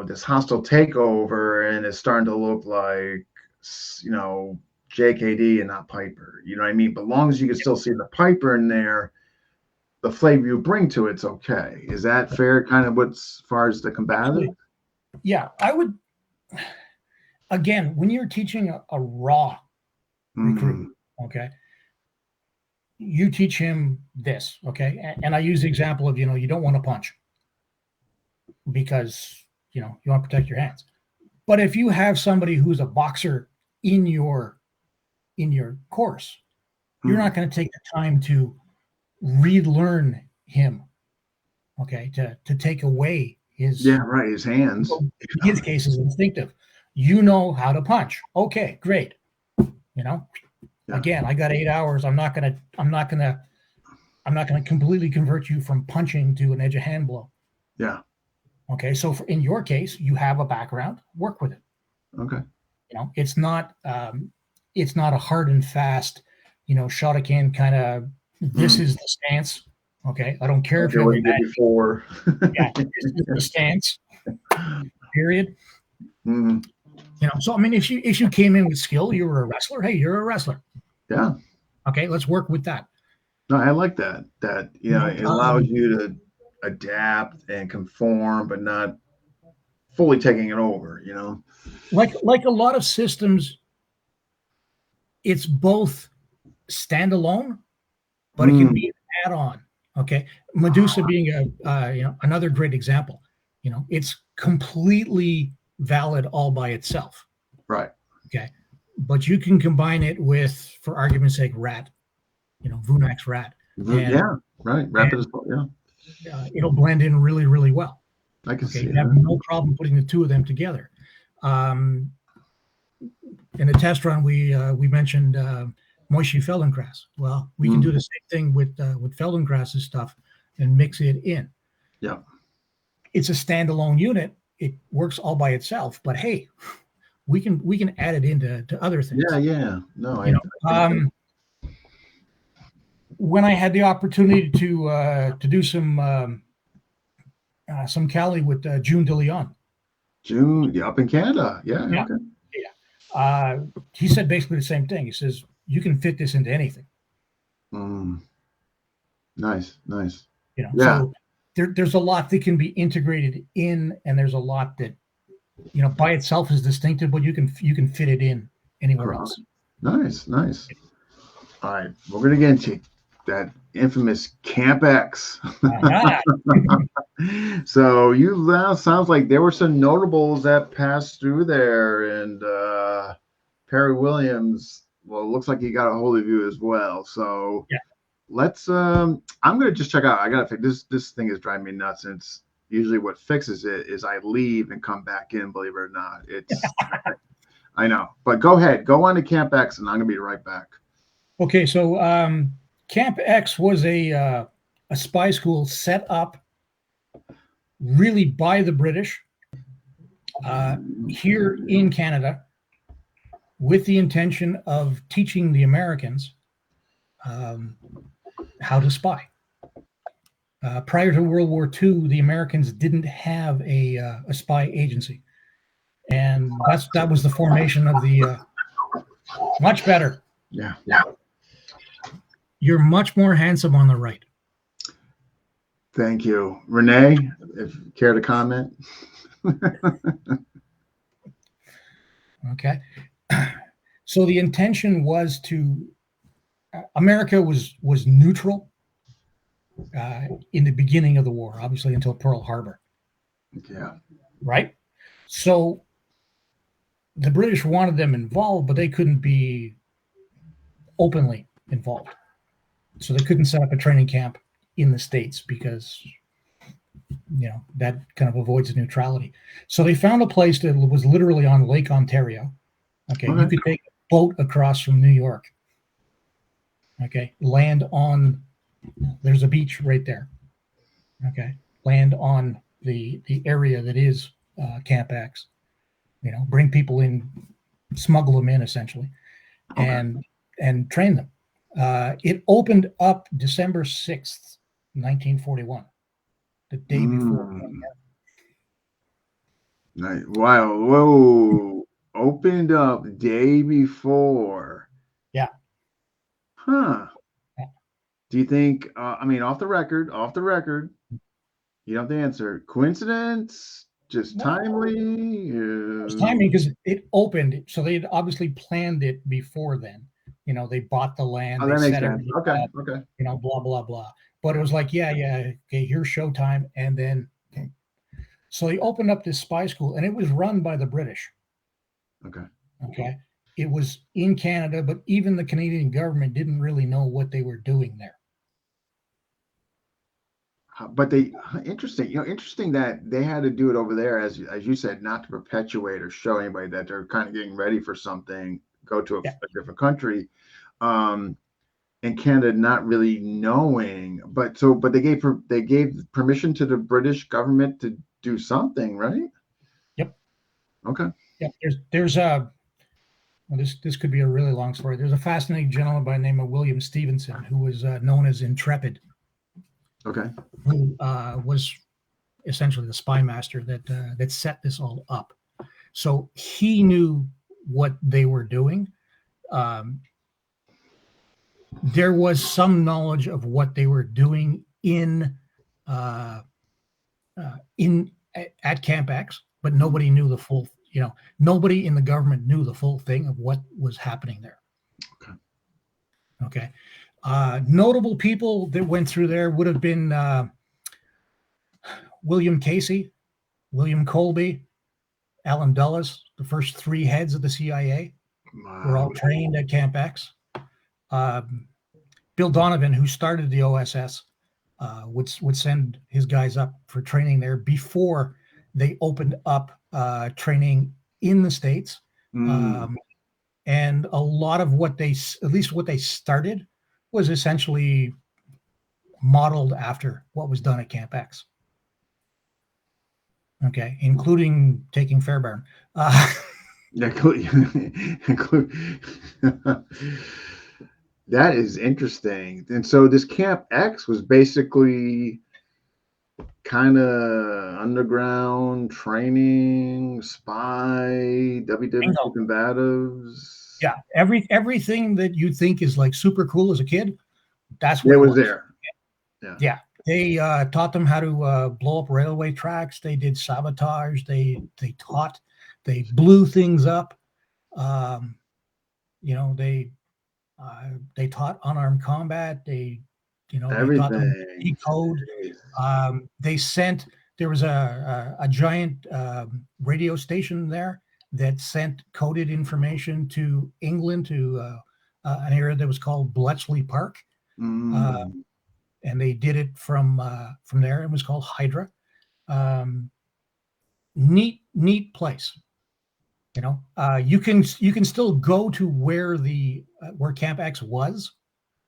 this hostile takeover and it's starting to look like, JKD and not Piper, you know what I mean? But as long as you can still see the Piper in there, the flavor you bring to it's okay. Is that fair? Kind of as far as the combative? Yeah, I would. Again, when you're teaching a raw recruit, okay, you teach him this, okay, and I use the example of you don't want to punch because you want to protect your hands. But if you have somebody who's a boxer in your course, you're not going to take the time to relearn him, okay, to take away his his hands. In his case is instinctive. You know how to punch. Okay, great. Again, I got 8 hours. I'm not gonna completely convert you from punching to an edge of hand blow. Yeah. Okay, so in your case, you have a background. Work with it. Okay. It's not a hard and fast, Shotokan kind of. This is the stance. Okay, I don't care if you're before. This is the stance. Period. So I mean, if you came in with skill, you were a wrestler. Hey, you're a wrestler. Yeah. Okay, let's work with that. No, I like that. That it allows you to adapt and conform, but not fully taking it over. Like a lot of systems, it's both standalone, but it can be an add-on. Okay, Medusa being another great example. It's completely valid all by itself. Right. Okay, but you can combine it with, for argument's sake, rat. Vunac's rat. Yeah. Right. Rapid as well. Yeah. It'll blend in really, really well. I can see you have that. no problem putting the two of them together. In the test run, we mentioned Moishi Feldenkrais. Well, we can do the same thing with Feldenkrais's stuff and mix it in. Yeah. It's a standalone unit. It works all by itself. But hey, we can add it into other things. Yeah. No, when I had the opportunity to do some Cali with June de Leon. June, up in Canada. Yeah. Okay. Yeah. He said basically the same thing. He says, you can fit this into anything. Nice. So there's a lot that can be integrated in, and there's a lot that, by itself is distinctive, but you can fit it in anywhere else. Nice. All right. We're going to get into that infamous Camp X. So sounds like there were some notables that passed through there, and Perry Williams, well, it looks like he got a hold of you as well. So let's I'm gonna just check out. I gotta fix this thing is driving me nuts, and it's usually what fixes it is I leave and come back in, believe it or not. It's I know, but go ahead, go on to Camp X, and I'm gonna be right back. Okay, so Camp X was a spy school set up really by the British here in Canada, with the intention of teaching the Americans how to spy. Prior to World War II, the Americans didn't have a spy agency, and that was the formation of the much better. Yeah. You're much more handsome on the right. Thank you, Renee. If you care to comment. Okay. So the intention was America was neutral in the beginning of the war, obviously until Pearl Harbor. Yeah. Right? So the British wanted them involved, but they couldn't be openly involved. So they couldn't set up a training camp in the States because, that kind of avoids neutrality. So they found a place that was literally on Lake Ontario. Okay. You could take a boat across from New York. Okay. Land on, there's a beach right there. Okay. Land on the area that is Camp X. Bring people in, smuggle them in essentially, and train them. It opened up December 6th, 1941, the day before. Nice. Wow. Whoa. Opened up day before. Yeah. Huh. Yeah. Do you think, off the record, you don't have to answer. Coincidence? Just timely? It's timing because it opened. So they had obviously planned it before then. They bought the land. Oh, that makes sense. Okay. Blah, blah, blah. But it was like, okay, here's showtime. And then, so they opened up this spy school, and it was run by the British. Okay. It was in Canada, but even the Canadian government didn't really know what they were doing there. But interesting that they had to do it over there, as you said, not to perpetuate or show anybody that they're kind of getting ready for something, go to a different country, and Canada not really knowing. But they gave permission to the British government to do something, right? Yep. Okay. Yeah. There's this could be a really long story. There's a fascinating gentleman by the name of William Stevenson, who was known as Intrepid. Okay. Who was essentially the spy master that set this all up. So he knew what they were doing. There was some knowledge of what they were doing at Camp X, but nobody knew the full. Nobody in the government knew the full thing of what was happening there. Okay. Notable people that went through there would have been William Casey, William Colby, Allen Dulles, the first three heads of the CIA were all trained at Camp X. Bill Donovan, who started the OSS, would send his guys up for training there before they opened up training in the States. And a lot of what at least what they started, was essentially modeled after what was done at Camp X. Okay, including taking Fairbairn. That is interesting. And so this Camp X was basically kind of underground training, spy, WWII combatives. Yeah, everything that you think is like super cool as a kid, that's what it was there. Yeah. They taught them how to blow up railway tracks. They did sabotage. They blew things up. They taught unarmed combat. They taught them decode. There was a giant radio station there that sent coded information to England, to an area that was called Bletchley Park. And they did it from there. It was called Hydra. Neat place. You can still go to where Camp X was.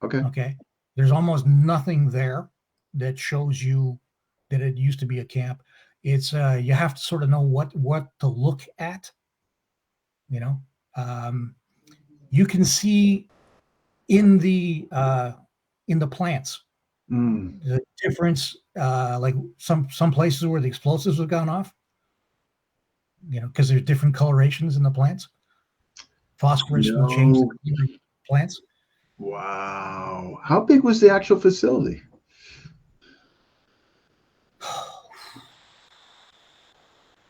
Okay. There's almost nothing there that shows you that it used to be a camp. It's you have to sort of know what to look at. You can see in the plants the difference, like some places where the explosives have gone off, because there's different colorations in the plants. Phosphorus will change the plants. Wow. How big was the actual facility?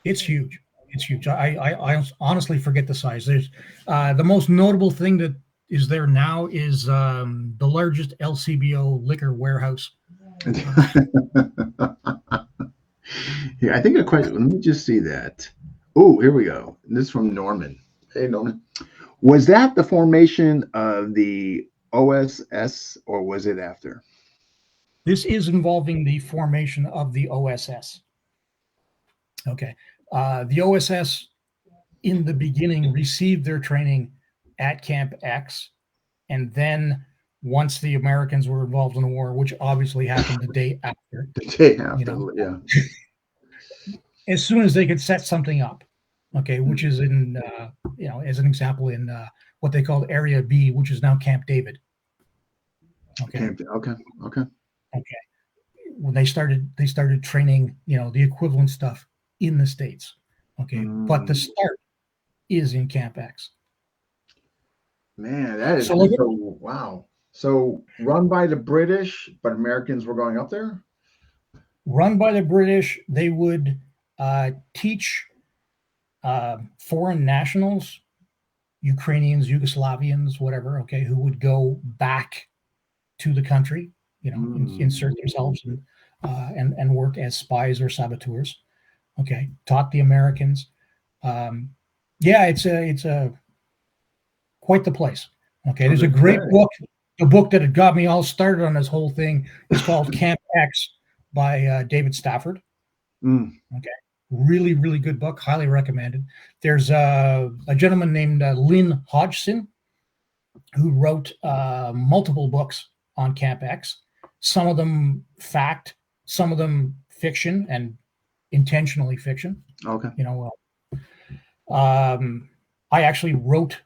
It's huge. It's huge. I honestly forget the size. There's the most notable thing that is there now is the largest LCBO liquor warehouse. Here, I think a question. Let me just see that. Oh, here we go. This is from Norman. Hey, Norman. Was that the formation of the OSS, or was it after? This is involving the formation of the OSS. Okay. The OSS in the beginning received their training at Camp X, and then once the Americans were involved in the war, which obviously happened the day after. Yeah. As soon as they could set something up, okay, which is in, as an example, in what they called Area B, which is now Camp David. Okay. Okay. When they started training, the equivalent stuff in the States. Okay. But the start is in Camp X. Man, that is so wow. So run by the British, but Americans were going up there? Run by the British. They would teach foreign nationals, Ukrainians, Yugoslavians, whatever, okay, who would go back to the country, insert themselves and work as spies or saboteurs. Okay, taught the Americans. It's a quite the place. Okay, there's a great book. The book that had got me all started on this whole thing is called Camp X by David Stafford. Okay, really, really good book. Highly recommended. There's a gentleman named Lynn Hodgson who wrote multiple books on Camp X. Some of them fact, some of them fiction, and intentionally fiction. Okay. I actually wrote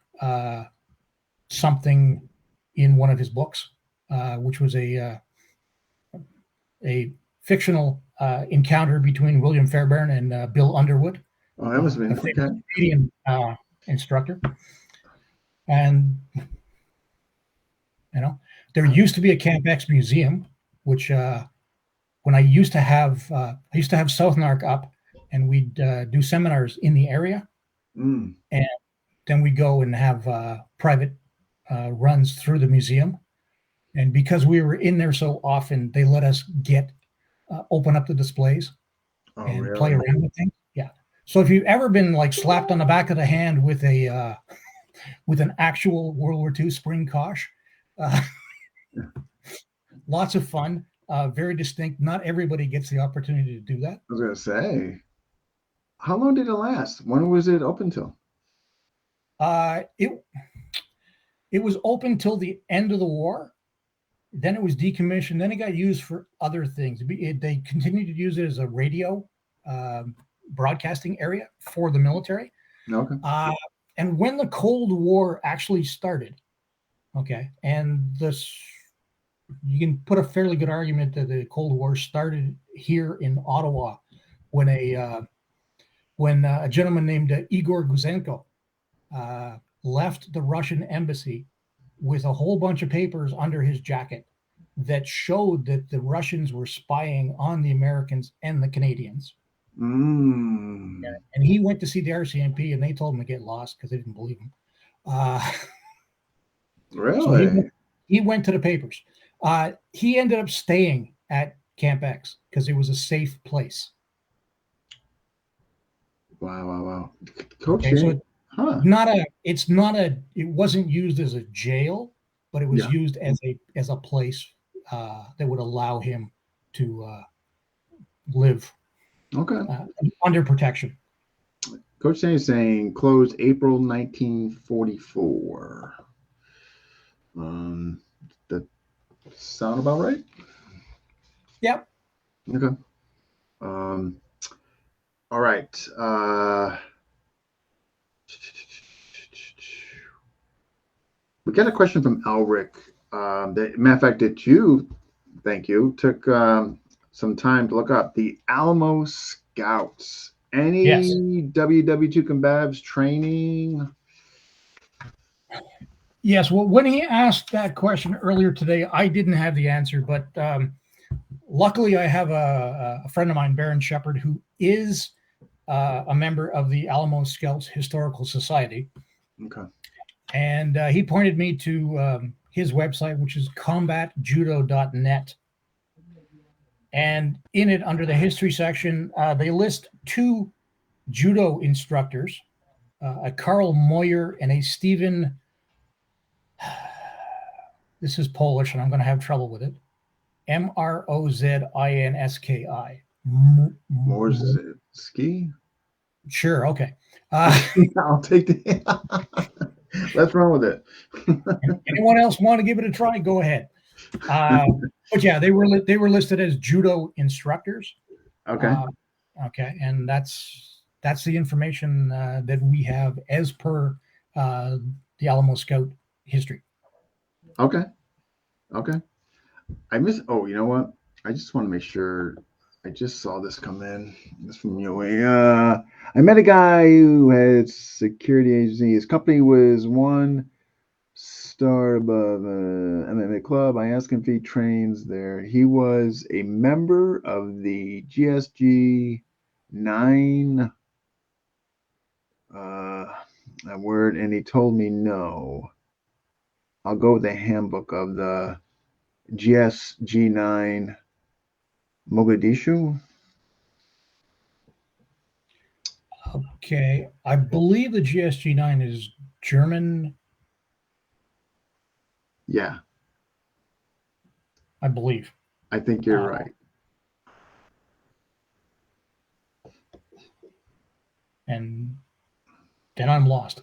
something in one of his books, which was a fictional encounter between William Fairbairn and Bill Underwood. Oh, that was a Canadian instructor. And there used to be a Camp X museum, which when I used to have Southnark up, and we'd do seminars in the area, and then we'd go and have private runs through the museum. And because we were in there so often, they let us open up the displays Oh, and play really? around with things. Yeah. So if you've ever been like slapped on the back of the hand with with an actual World War II spring Kosh, uh, lots of fun, very distinct. Not everybody gets the opportunity to do that. I was gonna say, how long did it last? When was it open till? It was open till the end of the war. Then it was decommissioned. Then it got used for other things. They continued to use it as a radio broadcasting area for the military. Okay. And when the Cold War actually started, okay, and you can put a fairly good argument that the Cold War started here in Ottawa when a gentleman named Igor Guzenko left the Russian embassy with a whole bunch of papers under his jacket that showed that the Russians were spying on the Americans and the Canadians. Mm. And he went to see the RCMP, and they told him to get lost because they didn't believe him. Really? So he went to the papers. He ended up staying at Camp X because it was a safe place. Wow. Coach, Okay, so huh? it wasn't used as a jail, but it was used as a place that would allow him to live under protection. Coach Shane is saying closed April 1944. That sound about right? Yep. Okay. All right. We got a question from Elric. Matter of fact, thank you, took some time to look up the Alamo Scouts. Any WW2 Combatives training? Yes. Well, when he asked that question earlier today, I didn't have the answer, but luckily I have a friend of mine, Baron Shepard, who is a member of the Alamo Scouts Historical Society. Okay. And he pointed me to his website, which is combatjudo.net. And in it, under the history section, they list 2 judo instructors, a Karl Moyer and a Stephen. This is Polish, and I'm going to have trouble with it. Mrozinski. Morzinski? Sure. Okay. I'll take the. Let's run with it. Anyone else want to give it a try? Go ahead. But yeah, they were listed as judo instructors. Okay. Okay, and that's the information that we have as per the Alamo Scout history. Okay. I miss. Oh, you know what? I just want to make sure. I just saw this come in. This from UA. I met a guy who had security agency. His company was 1 star above MMA club. I asked him if he trains there. He was a member of the GSG 9 word, and he told me no. I'll go with the handbook of the GSG 9 Mogadishu. Okay, I believe the GSG 9 is German. Yeah, I believe. I think you're right. And then I'm lost.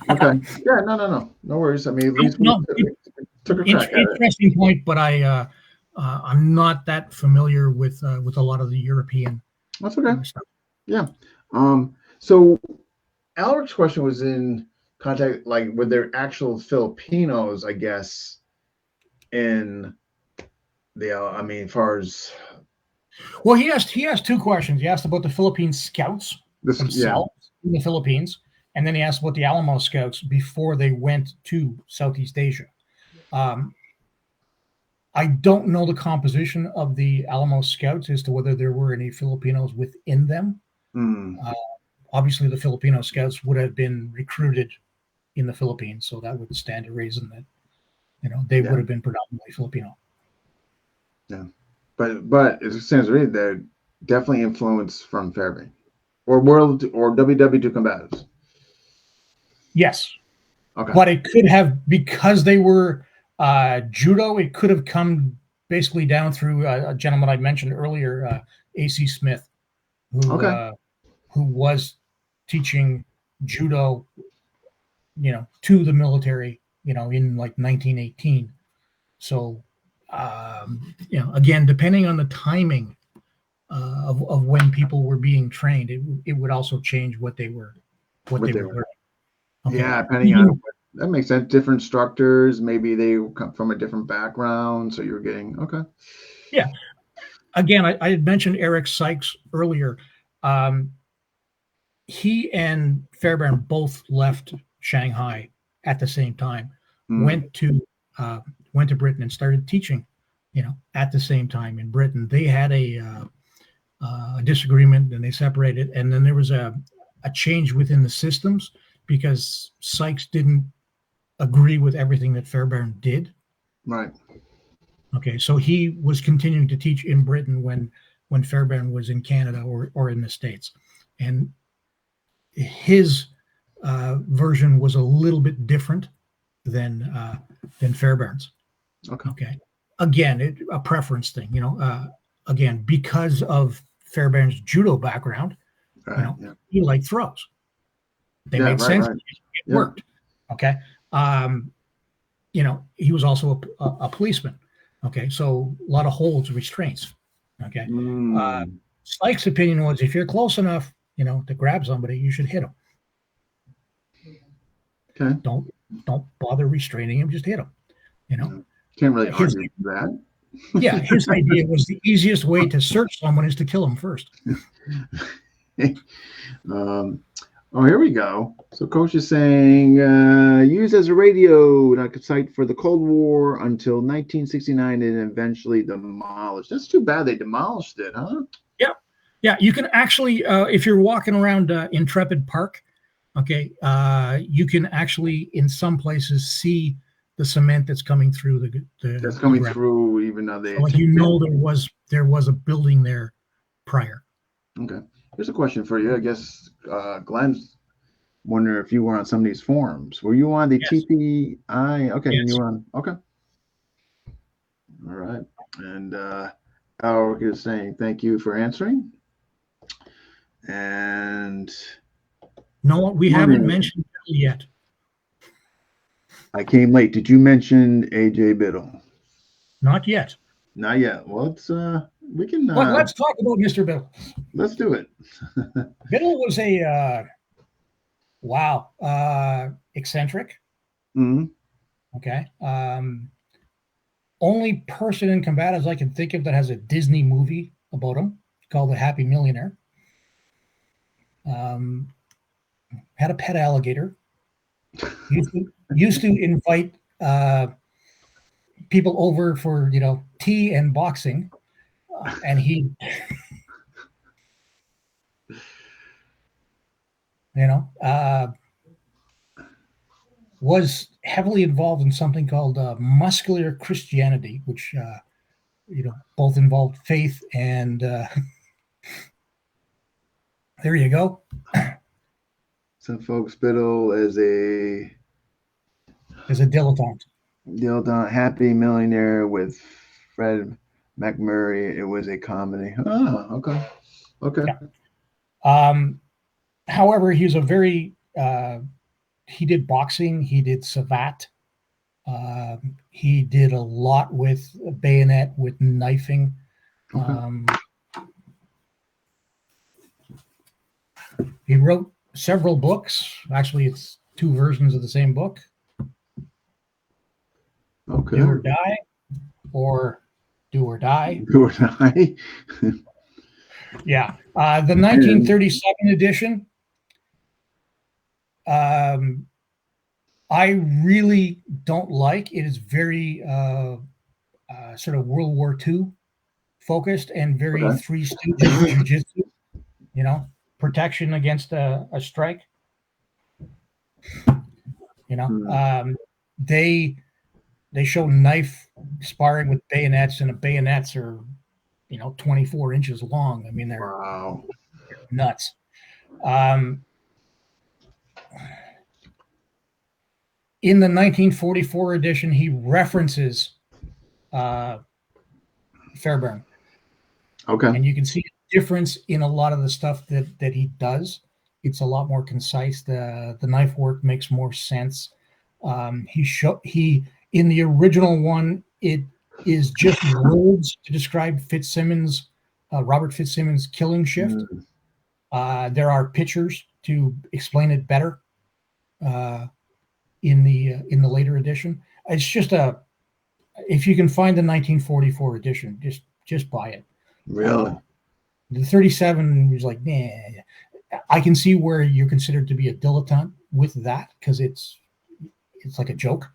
Okay. Yeah. No worries. I mean, at least we took a crack at it. Interesting point, but I'm not that familiar with a lot of the European. That's okay. Stuff. Yeah. So Alec's question was in contact, like, with their actual Filipinos, I guess, in the. I mean, as far as. Well, he asked 2 questions. He asked about the Philippine Scouts themselves in the Philippines, and then he asked about the Alamo Scouts before they went to Southeast Asia. I don't know the composition of the Alamo Scouts as to whether there were any Filipinos within them. Obviously, the Filipino Scouts would have been recruited in the Philippines, so that would stand to reason that They Yeah. would have been predominantly Filipino. Yeah, but it stands to reason they're definitely influenced from Fairbanks or World or WW2 Combatives. Yes, Okay. but it could have, because they were judo, it could have come basically down through a gentleman I mentioned earlier, A.C. Smith, who was teaching judo, to the military, in like 1918. So, again, depending on the timing of when people were being trained, it would also change what they were learning. Okay. Yeah, depending on that makes sense. Different instructors, maybe they come from a different background, so you're getting okay. Yeah. Again, I had mentioned Eric Sykes earlier. He and Fairbairn both left Shanghai at the same time. Went to Britain and started teaching, at the same time in Britain. They had a disagreement and they separated, and then there was a change within the systems because Sykes didn't agree with everything that Fairbairn did. Right. Okay, so he was continuing to teach in Britain when Fairbairn was in Canada or in the States, and his version was a little bit different than Fairbairn's. Okay. Again, a preference thing, again, because of Fairbairn's judo background, he liked throws. They made sense. Right. It worked. Okay. He was also a policeman. Okay. So a lot of holds, restraints. Okay. Sykes' opinion was if you're close enough, to grab somebody, you should hit him. Okay. Don't bother restraining him, just hit him. Can't really argue with that. Yeah, his idea was the easiest way to search someone is to kill him first. Here we go. So Coach is saying, used as a radio site for the Cold War until 1969 and eventually demolished. That's too bad they demolished it, huh? Yeah. Yeah, you can actually, if you're walking around Intrepid Park, okay, you can actually, in some places, see the cement that's coming through that's coming ground. Through, even though they. So there was a building there prior. Okay, here's a question for you. I guess Glenn's wondering if you were on some of these forums. Were you on the TPI? Okay, yes. You were on. Okay. All right, and Alec is saying thank you for answering. And no, we haven't mentioned Biddle yet. I came late. Did you mention AJ Biddle? Not yet. Not yet. Well, we can. Let's talk about Mr. Biddle. Let's do it. Biddle was a eccentric. Mm-hmm. Okay. Only person in Combatives I can think of that has a Disney movie about him called The Happy Millionaire. Had a pet alligator. Used to invite people over for tea and boxing, and he was heavily involved in something called muscular Christianity, which both involved faith and there you go. Some folks Biddle as a dilettante. Happy Millionaire with Fred McMurray. It was a comedy. Oh, okay. Yeah. However, he's a very he did boxing, he did savate, he did a lot with bayonet, with knifing. Okay. He wrote several books. Actually, it's 2 versions of the same book. Okay. Do or Die, or Do or Die. Do or Die. Yeah. The 1937 edition, I really don't like. It is very sort of World War II focused and very Three Stooges jiu-jitsu, protection against a strike. They they show knife sparring with bayonets, and the bayonets are, 24 inches long. I mean, they're Wow. nuts. In the 1944 edition, he references Fairbairn. Okay. And you can see a difference in a lot of the stuff that he does. It's a lot more concise. The knife work makes more sense. He in the original one, it is just words to describe Fitzsimmons, Robert Fitzsimmons' killing shift. There are pictures to explain it better in the later edition. It's just if you can find the 1944 edition, just buy it. Really? The 37 is like, nah. I can see where you're considered to be a dilettante with that because it's like a joke.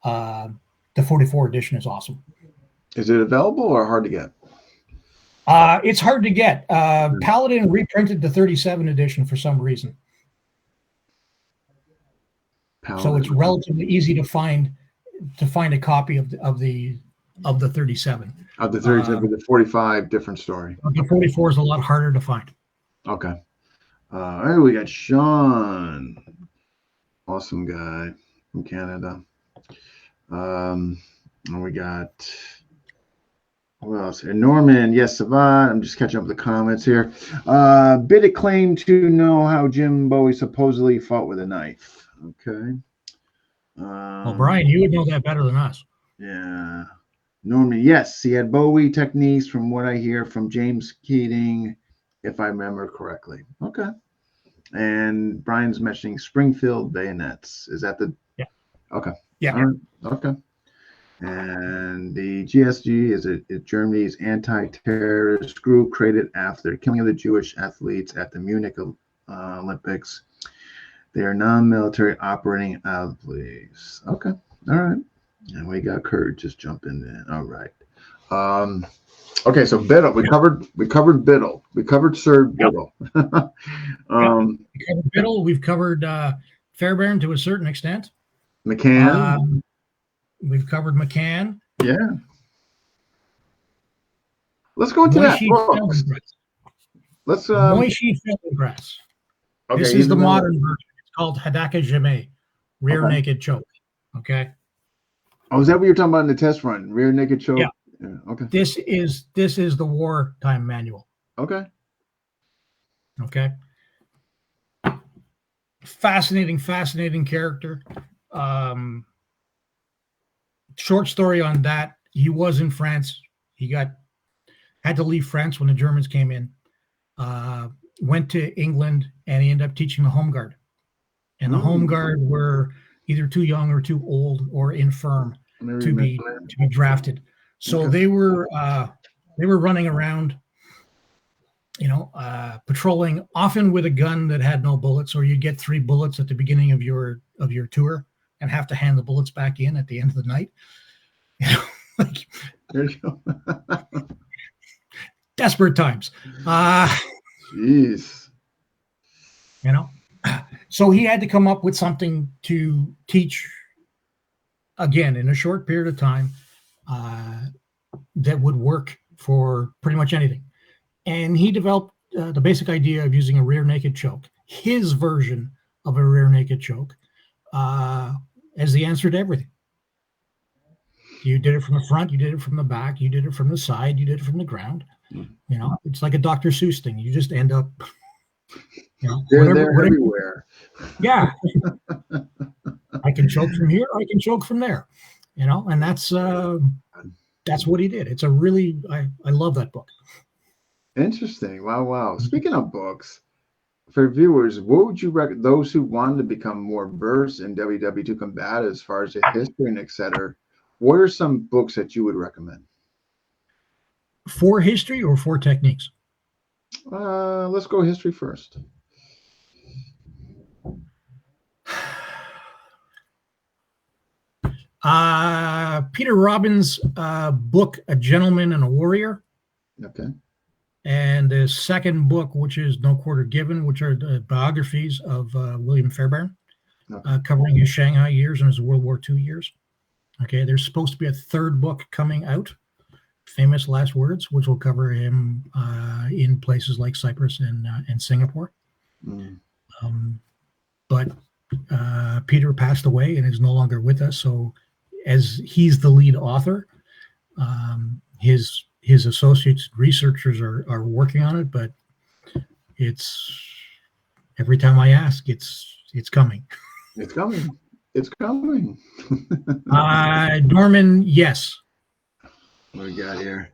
The 44 edition is awesome. Is it available or hard to get? It's hard to get. Paladin reprinted the 37 edition for some reason. Paladin. So it's relatively easy to find a copy of the 37. Of the 37, with the 45, different story. The 44 is a lot harder to find. Okay. All right, we got Sean. Awesome guy from Canada. And we got, who else here? Norman, yes, Savant. I'm just catching up with the comments here. Bit of claim to know how Jim Bowie supposedly fought with a knife. Okay. Well, Brian, you would know that better than us. Yeah. Norman, yes, he had Bowie techniques from what I hear from James Keating, if I remember correctly. Okay. And Brian's mentioning Springfield bayonets. Is that the? Yeah. Okay. Yeah. All right. Okay. And the GSG is Germany's anti-terrorist group created after the killing of the Jewish athletes at the Munich Olympics. They are non-military operating out of police. Okay. All right. And we got Kurt just jumping in. All right. Okay, so Biddle. We covered Biddle. We covered Sir Biddle. We covered Biddle. We've covered Fairbairn to a certain extent. McCann. We've covered McCann. Yeah. Let's go into that book. Let's Moishi Feldenkrais. Okay, this is the modern version. It's called Hadaka Jame, rear naked choke. Okay. Oh, is that what you're talking about in the test run? Rear naked choke? Yeah. Okay. This is the wartime manual. Okay. Okay. Fascinating character. Short story on that. He was in France. He had to leave France when the Germans came in. Went to England, and he ended up teaching the Home Guard. And the Home Guard were either too young or too old or infirm to be drafted. So they were running around, patrolling, often with a gun that had no bullets, or you get 3 bullets at the beginning of your tour and have to hand the bullets back in at the end of the night. There you go. Desperate times. Jeez. So he had to come up with something to teach, again, in a short period of time, that would work for pretty much anything. And he developed the basic idea of using a rear naked choke, his version of a rear naked choke, as the answer to everything. You did it from the front, you did it from the back, you did it from the side, you did it from the ground. It's like a Dr. Seuss thing. You just end up, They're everywhere. Yeah. I can choke from here, I can choke from there, and that's what he did. It's a really, I love that book. Interesting. Wow. Speaking of books, for viewers, what would you recommend those who wanted to become more versed in WW2 Combative as far as the history and etc.? What are some books that you would recommend? For history or for techniques? Let's go history first. Peter Robbins' book, A Gentleman and a Warrior. Okay. And the second book, which is No Quarter Given, which are the biographies of William Fairbairn, covering his Shanghai years and his World War II years. Okay, there's supposed to be a third book coming out, Famous Last Words, which will cover him in places like Cyprus and Singapore. Mm. But Peter passed away and is no longer with us. So, as he's the lead author, his associates researchers are working on it. But it's every time I ask, it's coming. It's coming. It's coming. Norman, yes. What we got here?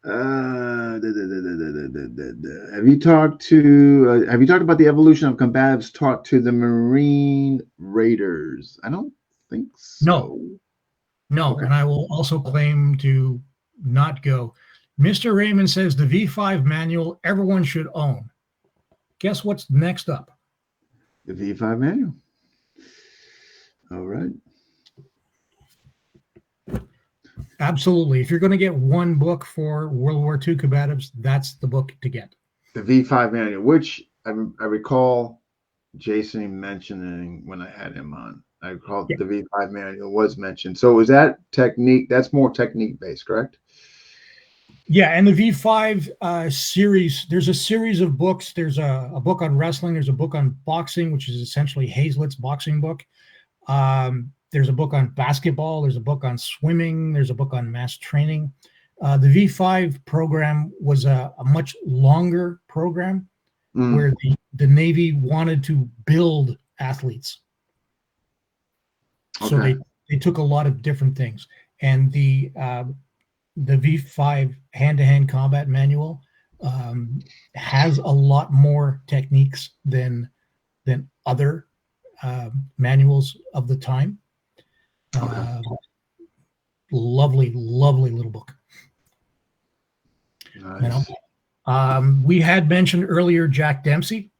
Have you talked about the evolution of combatives taught to the Marine Raiders? I don't think so. No, Okay. and I will also claim to not go. Mr. Raymond says the V5 manual everyone should own. Guess what's next up? The V5 manual. All right. Absolutely. If you're going to get one book for World War II combatives, that's the book to get. The V5 manual, which I recall Jason mentioning when I had him on. I recall the V5 manual was mentioned. So is that technique? That's more technique based, correct? Yeah, and the V5 series, there's a series of books. There's a book on wrestling. There's a book on boxing, which is essentially Hazlitt's boxing book. There's a book on basketball. There's a book on swimming. There's a book on mass training. The V5 program was a much longer program where the Navy wanted to build athletes. So they took a lot of different things. And the V5 hand-to-hand combat manual has a lot more techniques than other manuals of the time. Lovely little book. Nice. You know, we had mentioned earlier Jack Dempsey.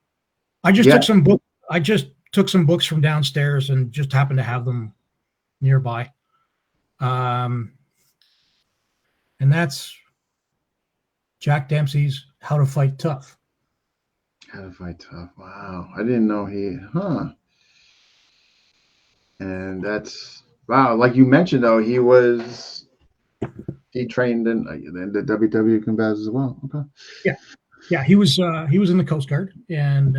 I just took some book. I just took some books from downstairs and just happened to have them nearby. And that's Jack Dempsey's How to Fight Tough. How to Fight Tough. Wow. I didn't know he and that's wow. Like you mentioned though, he trained in the WWII combatives as well. Okay. Yeah, he was in the Coast Guard, and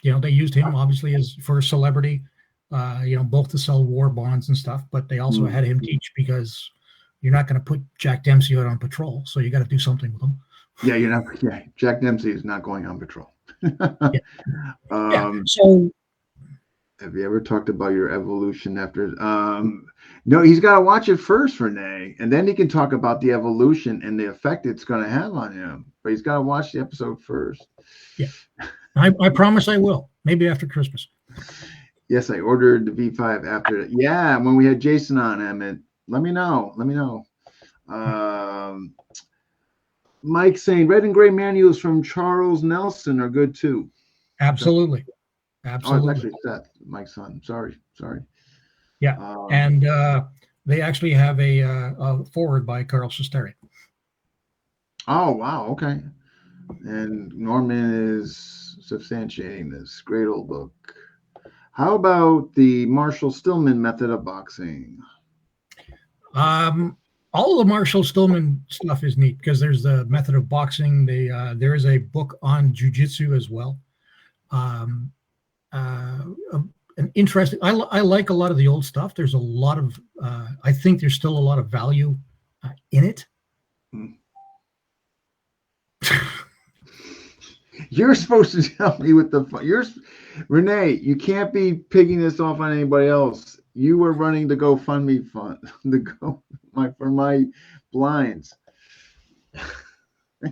they used him obviously for celebrity, both to sell war bonds and stuff, but they also had him teach because you're not going to put Jack Dempsey out on patrol, so you got to do something with him. Yeah, you're not. Yeah, Jack Dempsey is not going on patrol. So, have you ever talked about your evolution after? No, he's got to watch it first, Renee, and then he can talk about the evolution and the effect it's going to have on him. But he's got to watch the episode first. Yeah, I promise I will. Maybe after Christmas. Yes, I ordered the V5 after. Yeah, when we had Jason on, Emmett. Let me know. Mike saying red and gray manuals from Charles Nelson are good too. Absolutely. Oh, it's actually Seth, Mike's son. Sorry. Yeah, and they actually have a forward by Carl Sesteri. Oh, wow. Okay. And Norman is substantiating this great old book. How about the Marshall Stillman method of boxing? All of the Marshall Stillman stuff is neat because there's the method of boxing. There is a book on jiu-jitsu as well. An interesting. I like a lot of the old stuff. There's a lot of. I think there's still a lot of value in it. You're supposed to tell me with the Renee. You can't be picking this off on anybody else. You were running the GoFundMe fund for my blinds. Do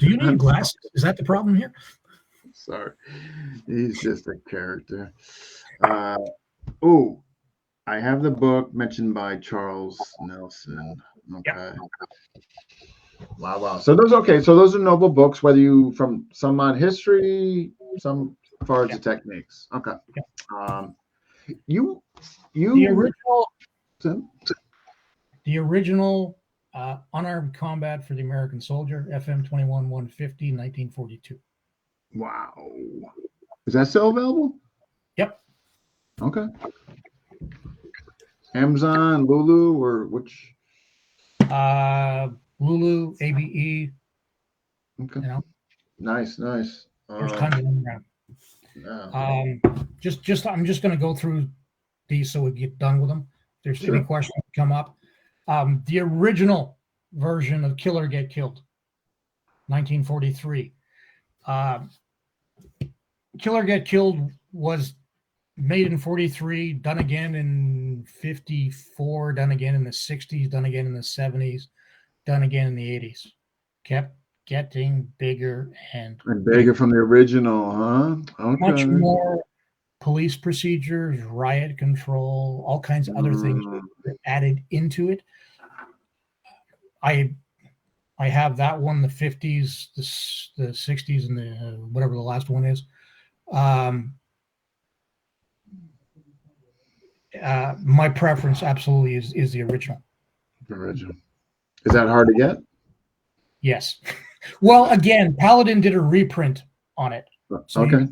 you need glasses? Is that the problem here? Sorry, he's just a character. I have the book mentioned by Charles Nelson. Okay. Yeah. Wow. So those are noble books, whether you from some on history, some as far as the techniques. Okay. Yeah. The original unarmed combat for the American soldier, FM 21-150, 1942. Wow. Is that still available? Yep. Okay. Amazon, Lulu, or which? Lulu, ABE, Okay. you know, Nice. there's tons of them around. I'm just going to go through these so we get done with them. If there's any questions that come up. The original version of Kill or Get Killed, 1943. Kill or Get Killed was made in 43, done again in 54, done again in the 60s, done again in the 70s, done again in the 80s. Kept getting bigger and bigger from the original, huh? Okay. Much more police procedures, riot control, all kinds of other things were added into it. I have that one, the 50s, the 60s, and the whatever the last one is. My preference absolutely is the original. The original. Is that hard to get? Yes. Well, again, Paladin did a reprint on it. So okay.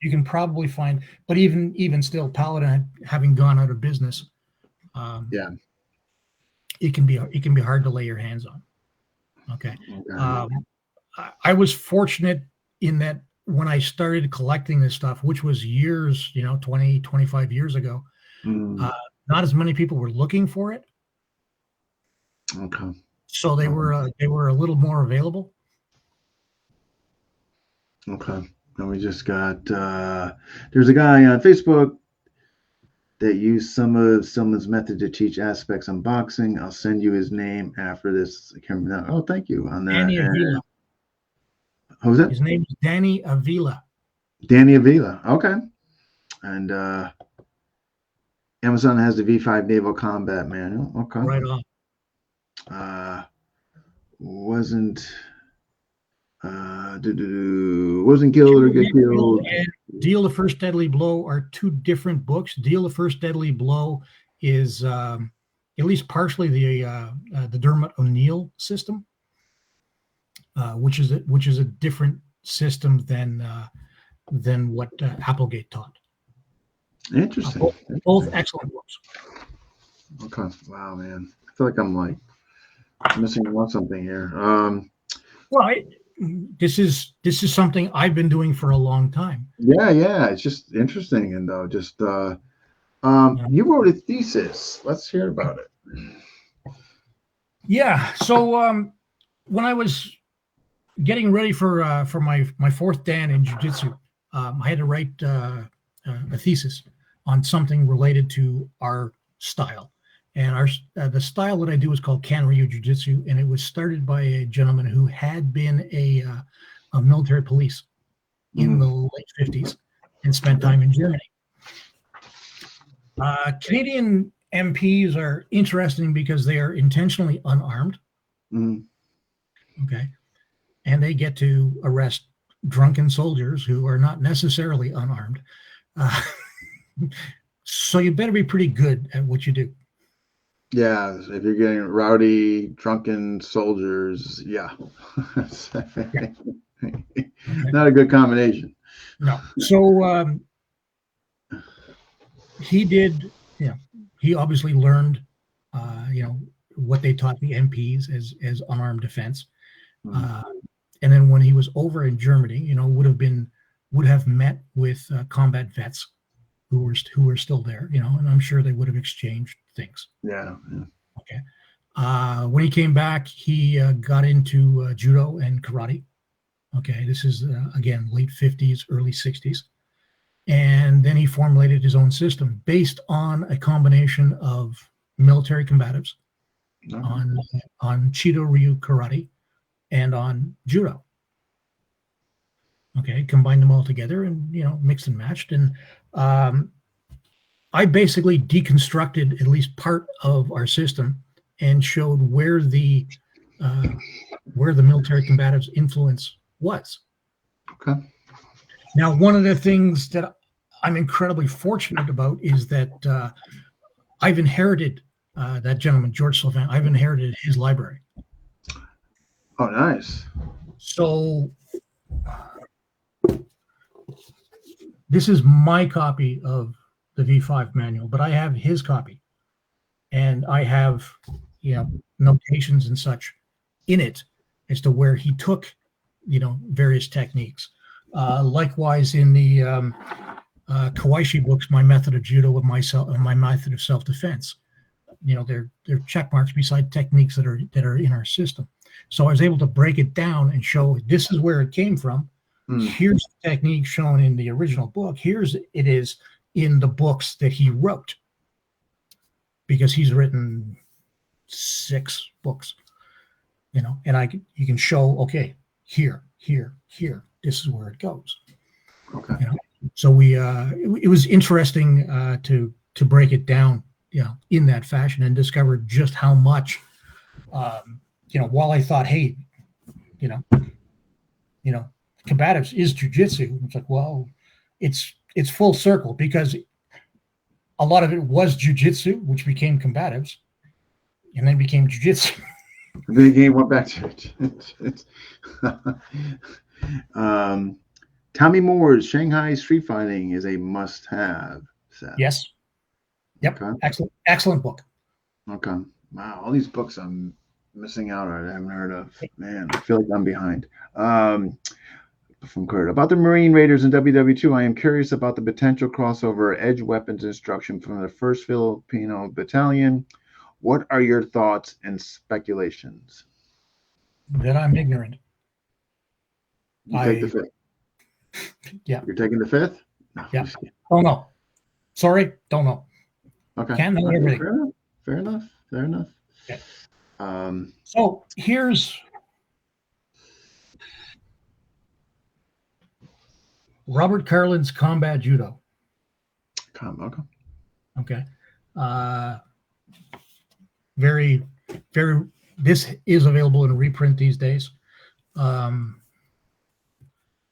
You can probably find, but even still, Paladin having gone out of business, it can be hard to lay your hands on. Okay. I was fortunate in that when I started collecting this stuff, which was years, 20, 25 years ago, not as many people were looking for it. Okay. So they were a little more available. Okay. And we just got there's a guy on Facebook that used some of someone's method to teach aspects on boxing. I'll send you his name after this. I can't remember. Oh, thank you on that. Danny Avila. Who was that? His name is Danny Avila. Danny Avila. Okay. And Amazon has the V5 Naval Combat Manual. Okay. Right on. Wasn't Killed or Get Killed. Deal the First Deadly Blow are two different books. Deal the First Deadly Blow is at least partially the Dermot O'Neill system, which is a different system than what Applegate taught. Interesting. Both excellent books. Okay. Wow, man. I feel like I'm missing on something here. Well, this is something I've been doing for a long time. Yeah. It's just interesting, and just you wrote a thesis. Let's hear about it. Yeah. So when I was getting ready for my fourth Dan in jiu-jitsu, I had to write a thesis on something related to our style. And the style that I do is called Kanryu Jiu-Jitsu, and it was started by a gentleman who had been a military police in the late 50s and spent time in Germany. Canadian MPs are interesting because they are intentionally unarmed. Okay. And they get to arrest drunken soldiers who are not necessarily unarmed. So you better be pretty good at what you do. Yeah, if you're getting rowdy, drunken soldiers, yeah. Not a good combination. No. So he did, he obviously learned, what they taught the MPs as unarmed defense. And then when he was over in Germany, would have met with combat vets who were still there, and I'm sure they would have exchanged things. Yeah. Okay. When he came back, he got into judo and karate. Okay. This is, again, late 50s, early 60s. And then he formulated his own system based on a combination of military combatives on Chido Ryu karate and on judo. Okay, combined them all together and mixed and matched. And I basically deconstructed at least part of our system and showed where the military combatives influence was. Okay. Now, one of the things that I'm incredibly fortunate about is that I've inherited that gentleman, George Sylvain. I've inherited his library. Oh, nice. So this is my copy of the V5 manual, but I have his copy. and I have, notations and such in it as to where he took, various techniques. Likewise, in the Kawaishi books, My Method of Judo and My Method of Self-Defense, they're check marks beside techniques that are in our system. So I was able to break it down and show this is where it came from. Here's the technique shown in the original book. Here's it is in the books that he wrote, because he's written 6 books, and you can show, okay, here, this is where it goes. Okay. So it was interesting to break it down, in that fashion, and discover just how much, while I thought, hey, combatives is jujitsu. It's like, well, it's full circle, because a lot of it was jujitsu, which became combatives, and then became jujitsu. The game went back to it. Tommy Moore's Shanghai Street Fighting is a must-have. Seth. Yes. Yep. Okay. Excellent book. Okay. Wow. All these books I'm missing out on, I haven't heard of. Man, I feel like I'm behind. From Kurt. About the Marine Raiders in WWII, I am curious about the potential crossover edge weapons instruction from the 1st Filipino Battalion. What are your thoughts and speculations? That I'm ignorant. You take the 5th. Yeah. You're taking the 5th? No, yeah. Don't know. Sorry, don't know. Okay. Can't know everything. Fair enough. Okay. So here's Robert Carlin's Combat Judo. Okay. Very, very. This is available in reprint these days.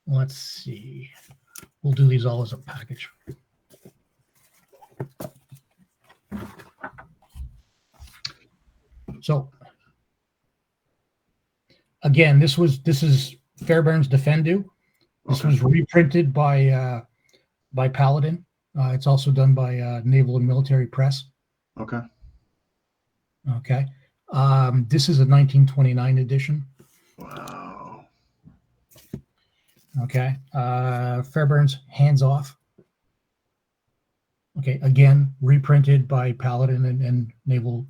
Let's see. We'll do these all as a package. So again, this is Fairbairn's Defendu. This was reprinted by Paladin. It's also done by Naval and Military Press. Okay. This is a 1929 edition. Wow. Okay. Fairbairn's Hands Off. Okay. Again, reprinted by Paladin and Naval.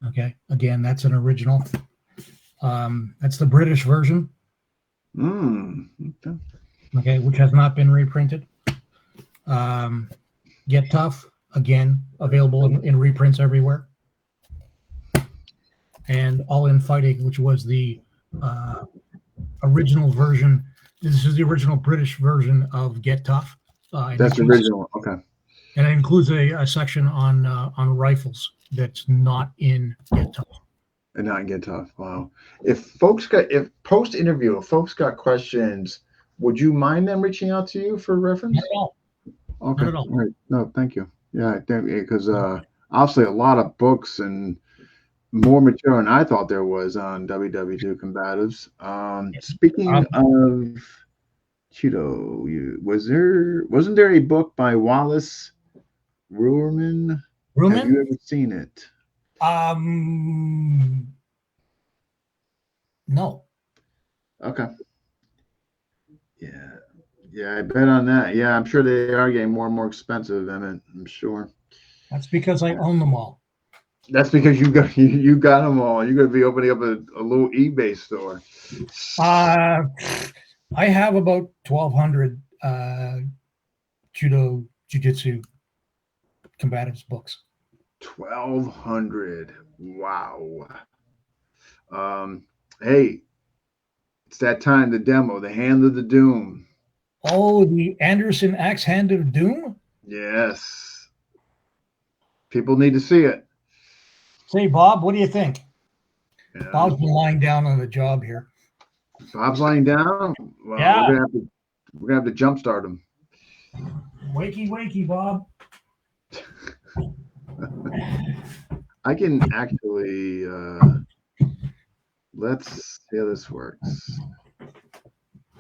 Okay. Again, that's an original. That's the British version. Okay. Okay, which has not been reprinted. Get Tough, again, available in reprints everywhere. And All In Fighting, which was the original version. This is the original British version of Get Tough. That's original. Okay. And it includes a section on rifles that's not in Get Tough. And not Get Tough. Wow. If post interview, if folks got questions, would you mind them reaching out to you for reference? Not at all. Okay. Not at all. All right. No, thank you. Yeah, because obviously a lot of books and more material than I thought there was on WW2 Combatives. Speaking of judo, wasn't there a book by Wallace Ruhrman? Have you ever seen it? No. Okay. Yeah, I bet on that. Yeah, I'm sure they are getting more and more expensive, Emmett. I'm sure. That's because I own them all. That's because you got them all. You're going to be opening up a little eBay store. I have about 1,200 judo, jiu-jitsu combatives books. 1,200. Wow. Hey, it's that time, the demo, the Hand of the Doom. Oh, the Anderson Axe Hand of Doom? Yes. People need to see it. Say, Bob, what do you think? Yeah. Bob's been lying down on the job here. Bob's lying down? Well, yeah. We're gonna have to jumpstart him. Wakey, Bob. I can actually let's see how this works.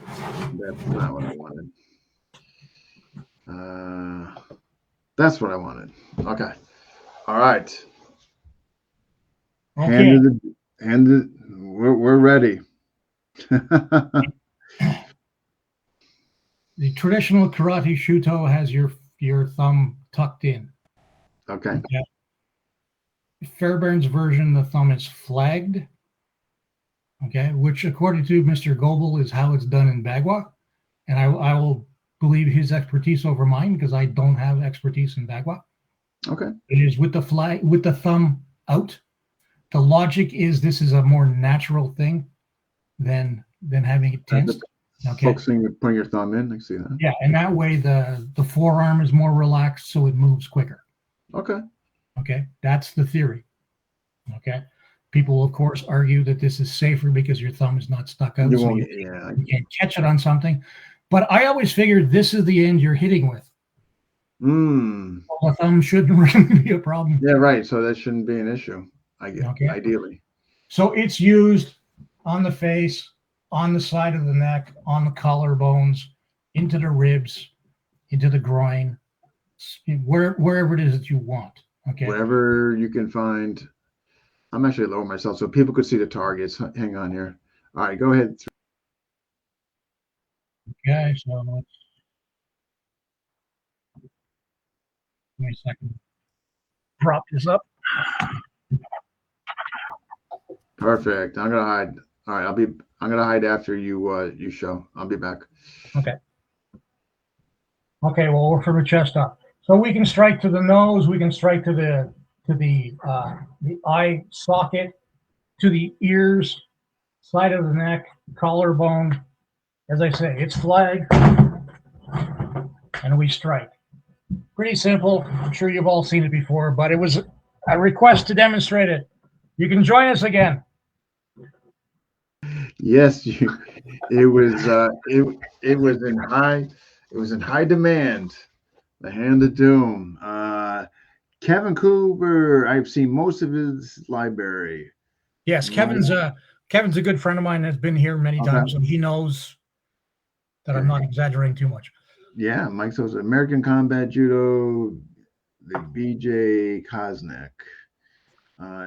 That's not what I wanted. That's what I wanted. Okay. All right. Okay. We're ready. The traditional karate shuto has your thumb tucked in. Okay. Fairbairn's version, the thumb is flagged. Okay, which according to Mr. Goebel is how it's done in Bagua, and I will believe his expertise over mine because I don't have expertise in Bagua. Okay. It is with the thumb out. The logic is this is a more natural thing than having it tensed. Okay. Focusing, putting your thumb in. I see that. Yeah, and that way the forearm is more relaxed, so it moves quicker. Okay. Okay, that's the theory. Okay, people of course argue that this is safer because your thumb is not stuck out, so you can't catch it on something. But I always figured this is the end you're hitting with. Well, the thumb shouldn't really be a problem. Yeah, right. So that shouldn't be an issue. I guess, okay. Ideally. So it's used on the face, on the side of the neck, on the collarbones, into the ribs, into the groin, wherever it is that you want. Okay. Wherever you can find. I'm actually lower myself so people could see the targets. Hang on here. All right, go ahead. Okay, so let's give me a second. Prop this up. Perfect. I'm gonna hide. All right, I'm gonna hide after you show. I'll be back. Okay. Okay, well, we're from the chest up. So we can strike to the nose, we can strike to the eye socket, to the ears, side of the neck, collarbone. As I say, it's flagged, and we strike. Pretty simple. I'm sure you've all seen it before, but it was a request to demonstrate it. You can join us again. Yes, it was in high demand. The Hand of Doom. Kevin Cooper, I've seen most of his library. Yes, Kevin's a good friend of mine that's been here many times, and he knows that I'm not exaggerating too much. Yeah, Mike Sosa, American Combat Judo, the BJ Kosnick.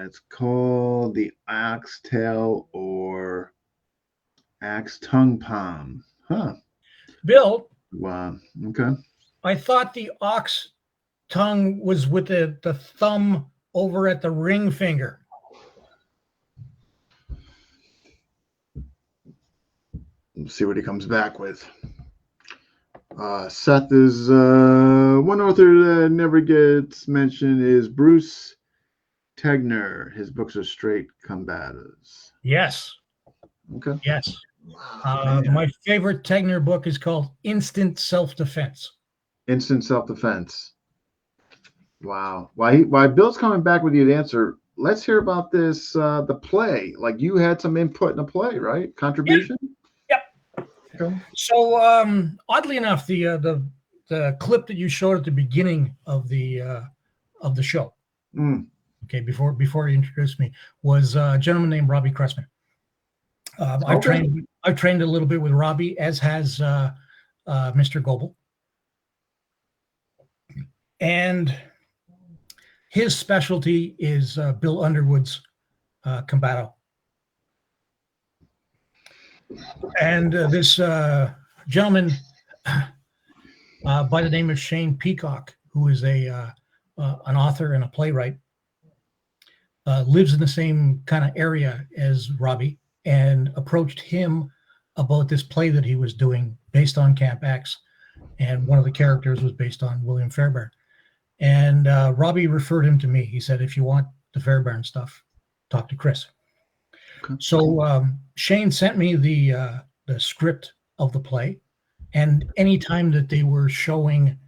It's called the Ox Tail or Axe Tongue Palm. Huh. Bill. Wow. Okay. I thought the ox tongue was with the thumb over at the ring finger. Let's see what he comes back with. Seth is one author that never gets mentioned is Bruce Tegner. His books are straight combatives. Yes. Okay. Yes. My favorite Tegner book is called Instant Self-Defense. Instant Self-Defense. Wow. Why Bill's coming back with you to answer, let's hear about this, the play. Like you had some input in the play, right? Contribution? Yep. Okay. So oddly enough, the clip that you showed at the beginning of the show, okay, before you introduced me, was a gentleman named Robbie Cressman. I've trained a little bit with Robbie, as has Mr. Goebel. And his specialty is Bill Underwood's Combative. And this gentleman by the name of Shane Peacock, who is an author and a playwright, lives in the same kind of area as Robbie, and approached him about this play that he was doing based on Camp X. And one of the characters was based on William Fairbairn. And Robbie referred him to me. He said, if you want the Fairbairn stuff, talk to Cris. Okay. So Shane sent me the script of the play. And anytime that they were showing,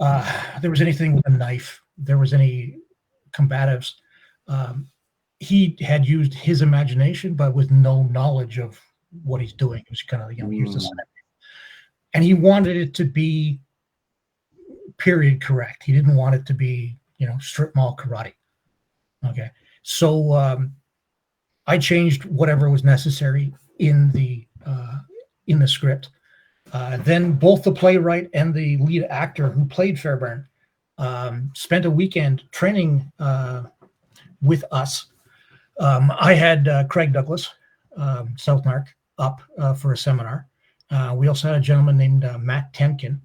there was anything with a knife, there was any combatives, he had used his imagination, but with no knowledge of what he's doing. It was kind of, he was the and he wanted it to be period correct. He didn't want it to be, strip mall karate. Okay. So I changed whatever was necessary in the script. Then both the playwright and the lead actor who played Fairbairn spent a weekend training with us I had Craig Douglas, South Narc, up for a seminar. We also had a gentleman named Matt Temkin,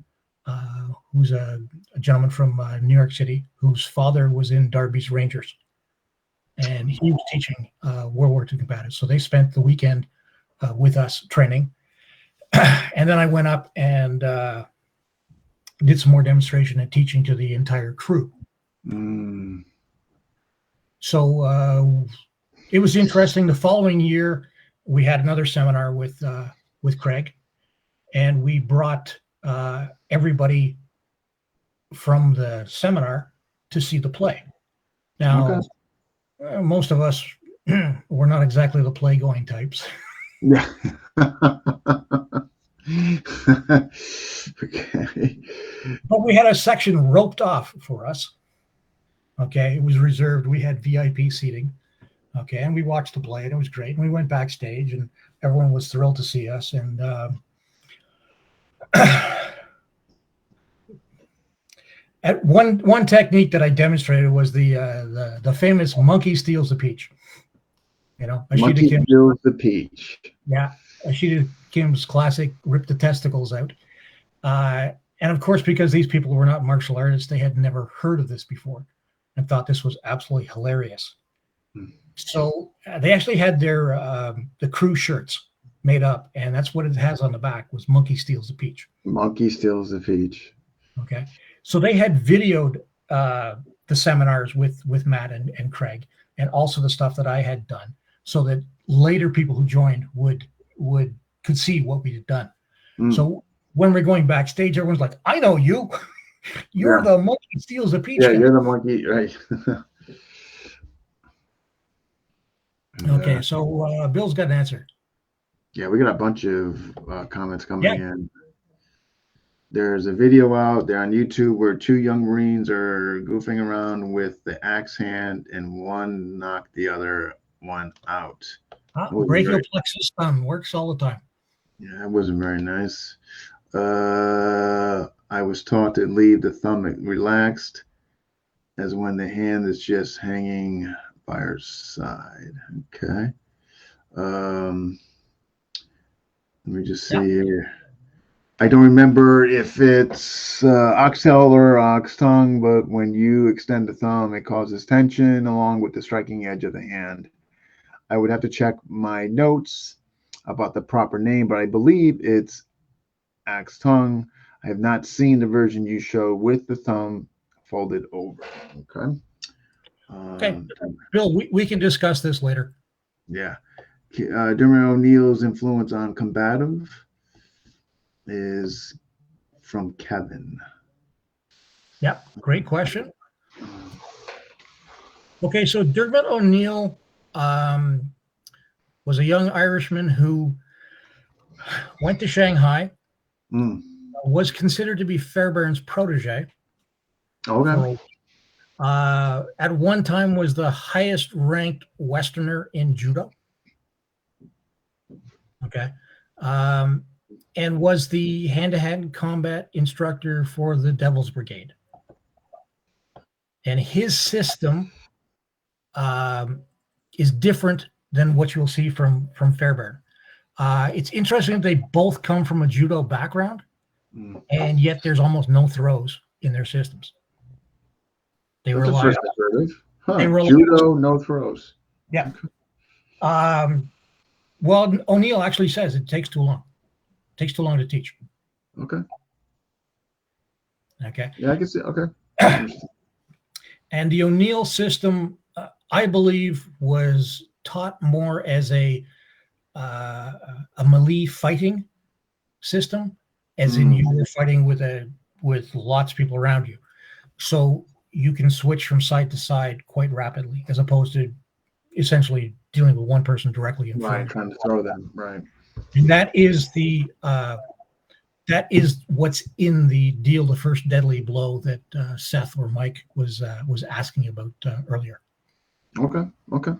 who's a gentleman from New York City, whose father was in Darby's Rangers. And he was teaching World War II combative. So they spent the weekend with us training. And then I went up and did some more demonstration and teaching to the entire crew. So it was interesting. The following year, we had another seminar with Craig, and we brought everybody from the seminar to see the play. Now, most of us were not exactly the play-going types. Yeah. Okay. But we had a section roped off for us. Okay, it was reserved. We had VIP seating. Okay, and we watched the play, and it was great. And we went backstage, and everyone was thrilled to see us. And at one technique that I demonstrated was the famous monkey steals the peach. You know, Monkey steals the peach. Yeah, Ashita Kim's classic, rip the testicles out. And of course, because these people were not martial artists, they had never heard of this before and thought this was absolutely hilarious. So they actually had their the crew shirts made up, and that's what it has on the back was monkey steals the peach. Monkey steals the peach. Okay. So they had videoed the seminars with Matt and Craig, and also the stuff that I had done, so that later people who joined could see what we had done. So when we're going backstage, everyone's like, "I know you. You're the monkey steals the peach." Yeah, you're the monkey, right? Okay, so Bill's got an answer. Yeah, we got a bunch of comments coming in. There's a video out there on YouTube where two young Marines are goofing around with the axe hand, and one knocked the other one out. Brachial plexus thumb works all the time. Yeah, that wasn't very nice. I was taught to leave the thumb relaxed, as when the hand is just hanging by her side. Okay. Let me just see here. I don't remember if it's oxtail or ox tongue, but when you extend the thumb, it causes tension along with the striking edge of the hand. I would have to check my notes about the proper name, but I believe it's axe tongue. I have not seen the version you show with the thumb folded over. Okay. Okay, Bill, we can discuss this later. Yeah. Dermot O'Neill's influence on combative is from Kevin. Yep, great question. Okay, so Dermot O'Neill was a young Irishman who went to Shanghai, was considered to be Fairbairn's protege. Okay. At one time was the highest ranked Westerner in judo. Okay. And was the hand-to-hand combat instructor for the Devil's Brigade. And his system is different than what you'll see from Fairbairn. It's interesting that they both come from a judo background, and yet there's almost no throws in their systems. They rely on judo, no throws. Yeah. Well, O'Neill actually says it takes too long. It takes too long to teach. Okay. Okay. Yeah, I can see. Okay. And the O'Neill system, I believe, was taught more as a melee fighting system, as in you were fighting with lots of people around you, so you can switch from side to side quite rapidly, as opposed to essentially dealing with one person directly in front. Right, trying to throw them. Right. And that is what's in the Deal the First Deadly Blow that Seth or Mike was asking about earlier. Okay. Okay.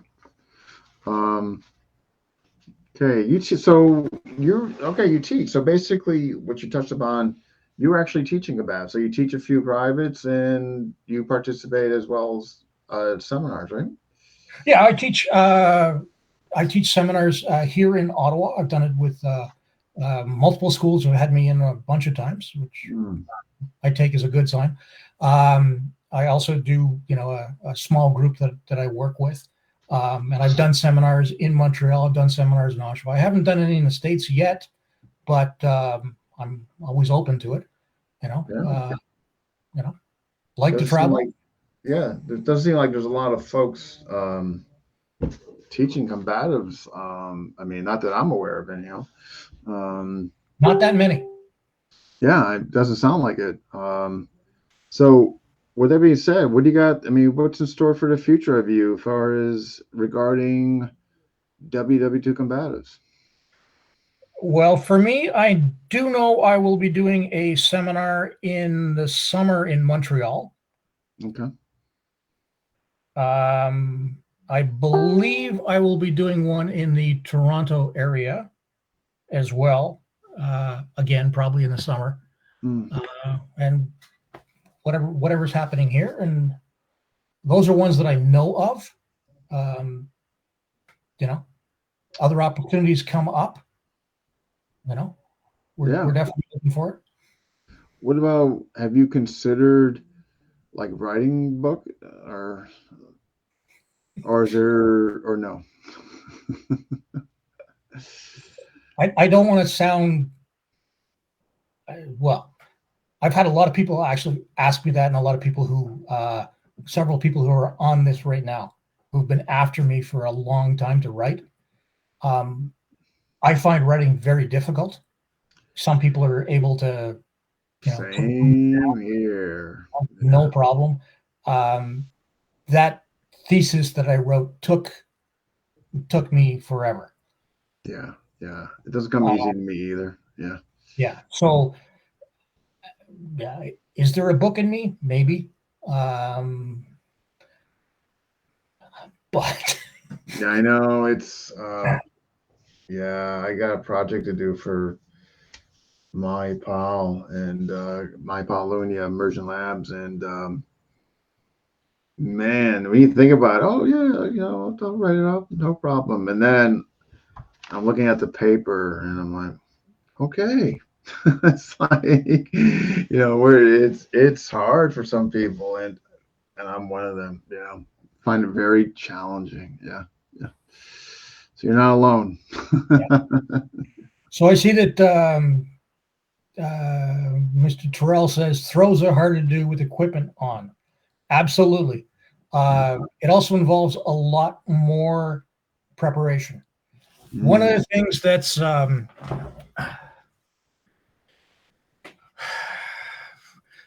Okay. You teach. So you teach. So basically, what you touched upon, you're actually teaching about. So you teach a few privates, and you participate as well as seminars, right? Yeah, I teach seminars here in Ottawa. I've done it with multiple schools who had me in a bunch of times, which I take as a good sign. I also do, a small group that I work with. And I've done seminars in Montreal. I've done seminars in Oshawa. I haven't done any in the States yet, but I'm always open to it. Yeah. Like to Doesn't seem travel. like, yeah, it does seem like there's a lot of folks teaching combatives. I mean, not that I'm aware of anyhow. Not that many. Yeah, it doesn't sound like it. So with that being said, what do you got? I mean, what's in store for the future of you as far as regarding WW2 combatives? Well, for me, I do know I will be doing a seminar in the summer in Montreal. Okay. I believe I will be doing one in the Toronto area as well. Again, probably in the summer. And whatever's happening here, and those are ones that I know of. Other opportunities come up. We're definitely looking for it. What about, have you considered like writing a book or is there, or no? I don't want to sound, well, I've had a lot of people actually ask me that, and a lot of people who, several people who are on this right now, who've been after me for a long time to write. I find writing very difficult. Some people are able to, Same here. no problem. That thesis that I wrote took me forever. Yeah. It doesn't come easy to me either. Yeah. Yeah. So, yeah, is there a book in me? Maybe. But Yeah, I know it's yeah, I got a project to do for my pal and my pal Lunia Immersion Labs, and man, when you think about it, oh yeah, I'll write it up, no problem. And then I'm looking at the paper and I'm like, okay. It's like, where it's hard for some people, and I'm one of them, find it very challenging. Yeah. So you're not alone. so I see that Mr. Terrell says throws are hard to do with equipment on. Absolutely. It also involves a lot more preparation. One of the things that's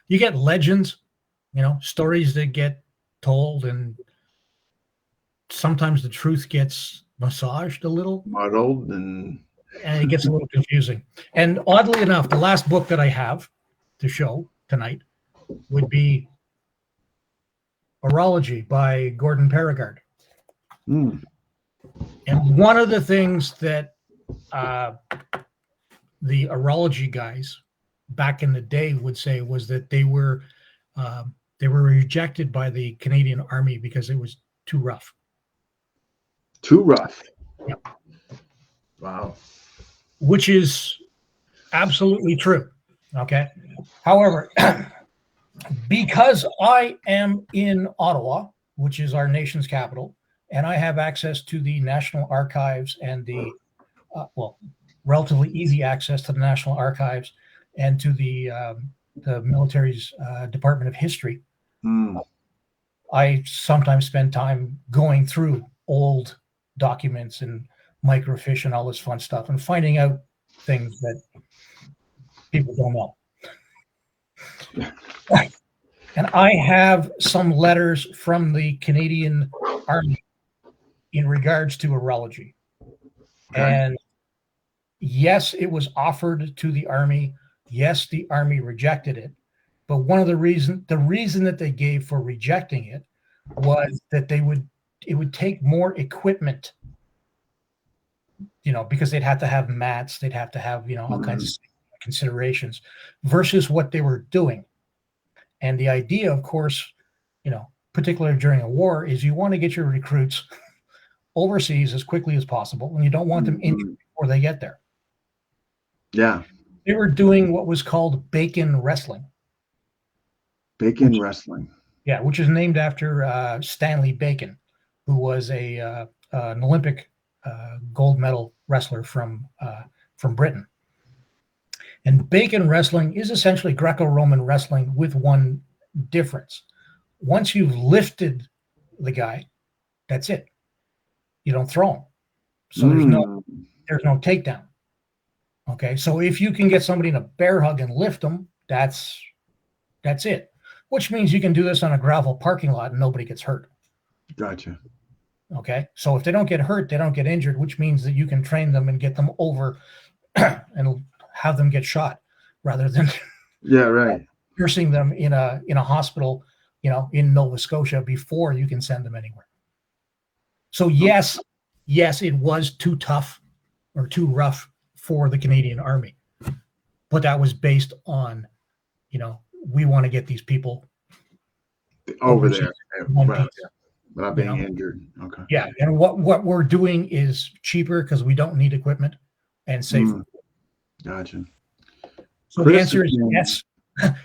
you get legends, stories that get told, and sometimes the truth gets massaged a little, Muddled, and it gets a little confusing. And oddly enough, the last book that I have to show tonight would be Horology by Gordon Perregard. And one of the things that the horology guys back in the day would say was that they were rejected by the Canadian Army because it was too rough. Too rough. Yep. Wow. Which is absolutely true. Okay. However, because I am in Ottawa, which is our nation's capital, and I have access to the National Archives and the, relatively easy access to the National Archives and to the military's Department of History, I sometimes spend time going through old documents and microfiche and all this fun stuff and finding out things that people don't know. And I have some letters from the Canadian Army in regards to horology. Okay. And yes, it was offered to the Army. Yes, the Army rejected it. But one of the reason that they gave for rejecting it was that it would take more equipment, because they'd have to have mats, they'd have to have, all kinds of considerations versus what they were doing. And the idea, of course, particularly during a war, is you want to get your recruits overseas as quickly as possible, and you don't want them injured before they get there. Yeah. They were doing what was called bacon wrestling. Bacon wrestling. Yeah, which is named after Stanley Bacon, who was an Olympic gold medal wrestler from Britain. And bacon wrestling is essentially Greco-Roman wrestling with one difference. Once you've lifted the guy, that's it. You don't throw him. So there's no takedown. Okay, so if you can get somebody in a bear hug and lift them, that's it. Which means you can do this on a gravel parking lot and nobody gets hurt. Gotcha. Okay, so if they don't get hurt, they don't get injured, which means that you can train them and get them over and have them get shot rather than piercing them in a hospital, in Nova Scotia before you can send them anywhere. So yes, it was too tough or too rough for the Canadian Army, but that was based on, we want to get these people over there without being injured. Okay. Yeah, and what we're doing is cheaper because we don't need equipment and safer. Gotcha. So the answer is yes.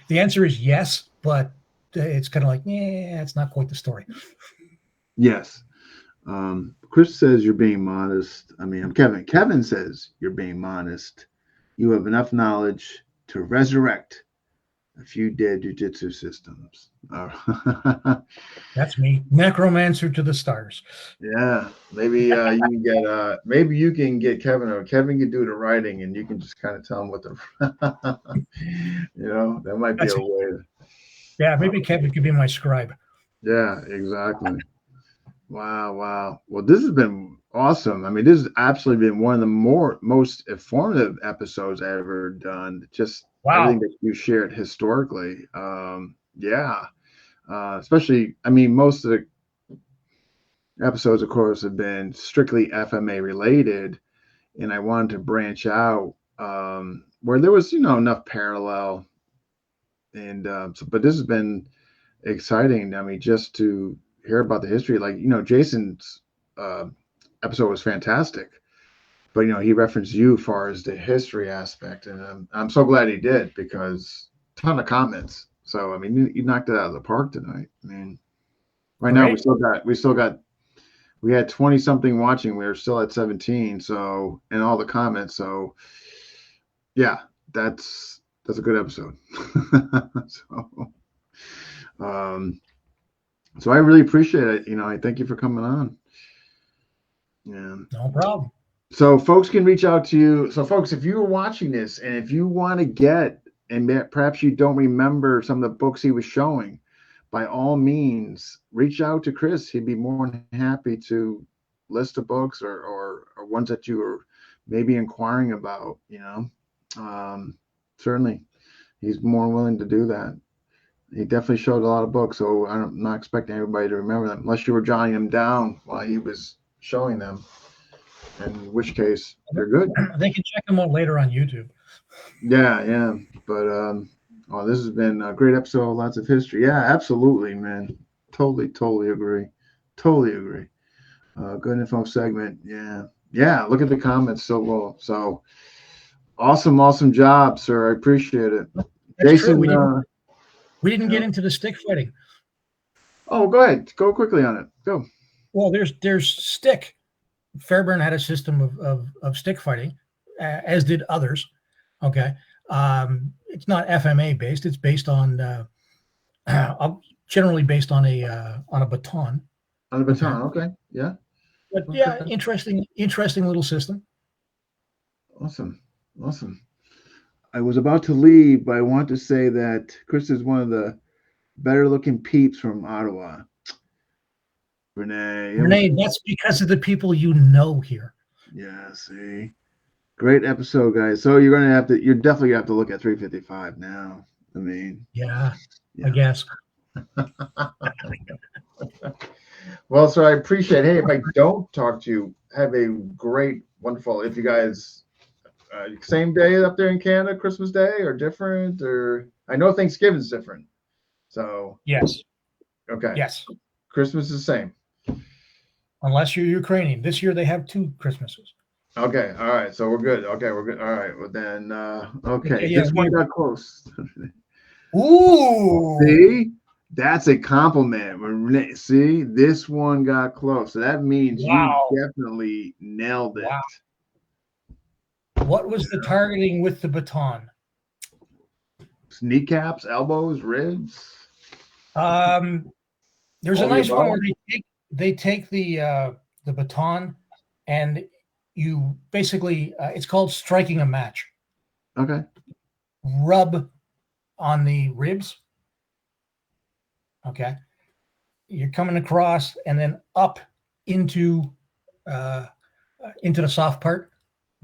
The answer is yes, but it's kind of like, it's not quite the story. Yes. Chris says you're being modest. I mean, I'm Kevin. Kevin says you're being modest. You have enough knowledge to resurrect a few dead jiu-jitsu systems. That's me, necromancer to the stars. Yeah, maybe you can get maybe you can get Kevin, or Kevin can do the writing, and you can just kind of tell him what the that might be a way. Yeah, maybe Kevin could be my scribe. Yeah, exactly. Wow. Well, this has been awesome. I mean, this has absolutely been one of the most informative episodes I've ever done. Just everything that you shared historically. Especially, I mean, most of the episodes, of course, have been strictly FMA related, and I wanted to branch out where there was, enough parallel. And but this has been exciting. I mean, just to hear about the history, like, Jason's episode was fantastic, but he referenced you as far as the history aspect, and I'm so glad he did, because ton of comments. So I mean, you knocked it out of the park tonight. I mean, right now we had 20 something watching. We were still at 17. So, and all the comments. So yeah, that's a good episode. So I really appreciate it. I thank you for coming on. Yeah. No problem. So folks can reach out to you. So folks, if you're watching this and if you want to get, and perhaps you don't remember some of the books he was showing, by all means, reach out to Chris. He'd be more than happy to list the books or ones that you are maybe inquiring about, certainly he's more willing to do that. He definitely showed a lot of books, so I'm not expecting everybody to remember them unless you were jotting them down while he was showing them, in which case they're good. They can check them out later on YouTube. Yeah. But this has been a great episode, lots of history. Yeah, absolutely, man. Totally agree. Good info segment. Yeah. Look at the comments so well. So awesome job, sir. I appreciate it. That's Jason, we didn't get into the stick fighting. Oh, go ahead. Go quickly on it. Go. Well, there's stick. Fairbairn had a system of stick fighting, as did others. Okay. It's not FMA based. It's based on generally based on a baton. On a baton. Okay. Yeah. But yeah, interesting little system. Awesome. I was about to leave, but I want to say that Chris is one of the better looking peeps from Ottawa. Renee, that's because of the people here. Yeah, see. Great episode, guys. So you're definitely gonna have to look at 355 now. I mean, yeah. I guess. Well, so I appreciate it. Hey, if I don't talk to you, have a great, wonderful, if you guys same day up there in Canada, Christmas Day, or different, or I know Thanksgiving's different. So yes. Okay. Yes, Christmas is the same. unless you're Ukrainian. This year they have 2 Christmases. Okay. All right. So we're good. Okay. We're good. All right. Well then. Okay. Yeah, This one got close. Ooh. See, that's a compliment. See, this one got close. So that means you Wow. definitely nailed it. Wow. What was the targeting with the baton? Kneecaps, elbows, ribs. There's a All the nice one above? where they take the baton and you basically it's called striking a match. Okay. Rub on the ribs. Okay. You're coming across and then up into the soft part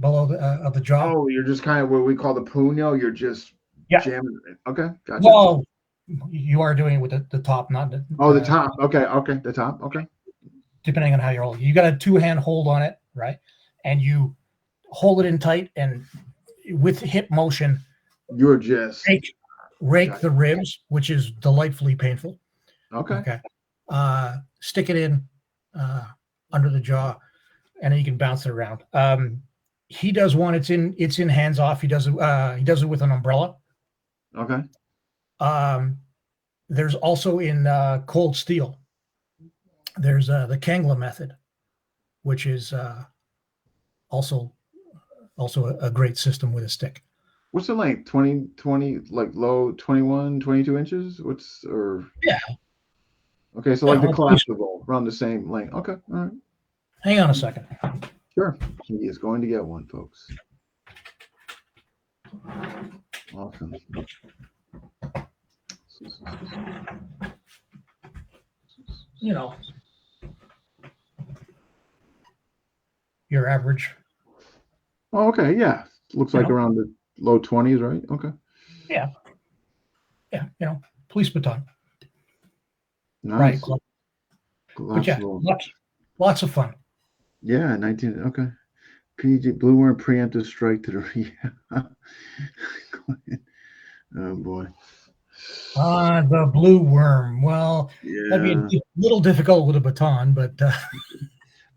below of the jaw. Oh, you're just kind of what we call the puño. You're just Yeah. jamming it. Okay. Gotcha. Well, you are doing it with the top, not the Oh, the top. Okay. Okay. The top. Okay. depending on how you're holding. You got a 2-hand hold on it, right? And you hold it in tight and with hip motion, You're just rake the ribs, which is delightfully painful. okay. Okay. Stick it in under the jaw, and then you can bounce it around. He does one. It's in hands off. He does it with an umbrella. Okay. There's also in cold steel. There's the Kangla method, which is also a great system with a stick. What's the length? 20, like low 21, 22 inches? What's or Yeah. Okay, so like the collapsible, around the same length. Okay, all right. Hang on a second. Sure. He is going to get one, folks. Awesome. You know, your average. Oh, okay, yeah. Looks like around the low 20s, right? Okay. Yeah. Yeah, police baton. Nice. Right. But yeah, lots of fun. Yeah, 19. Okay. PG Blue Worm preemptive strike to the oh boy. The blue worm. Well, yeah, that'd be a little difficult with a baton, but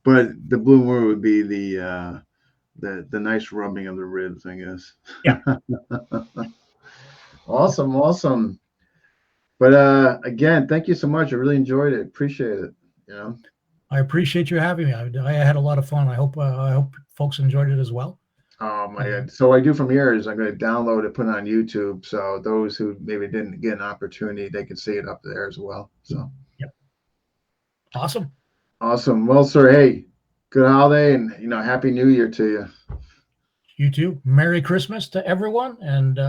but the blue worm would be the nice rubbing of the ribs, I guess. Yeah. Awesome. But again, thank you so much. I really enjoyed it. Appreciate it. I appreciate you having me. I had a lot of fun. I hope folks enjoyed it as well. So what I do from here is I'm going to download it, put it on YouTube, so those who maybe didn't get an opportunity, they can see it up there as well. So, yep. Awesome. Well, sir, hey, good holiday and Happy New Year to you. You too. Merry Christmas to everyone. And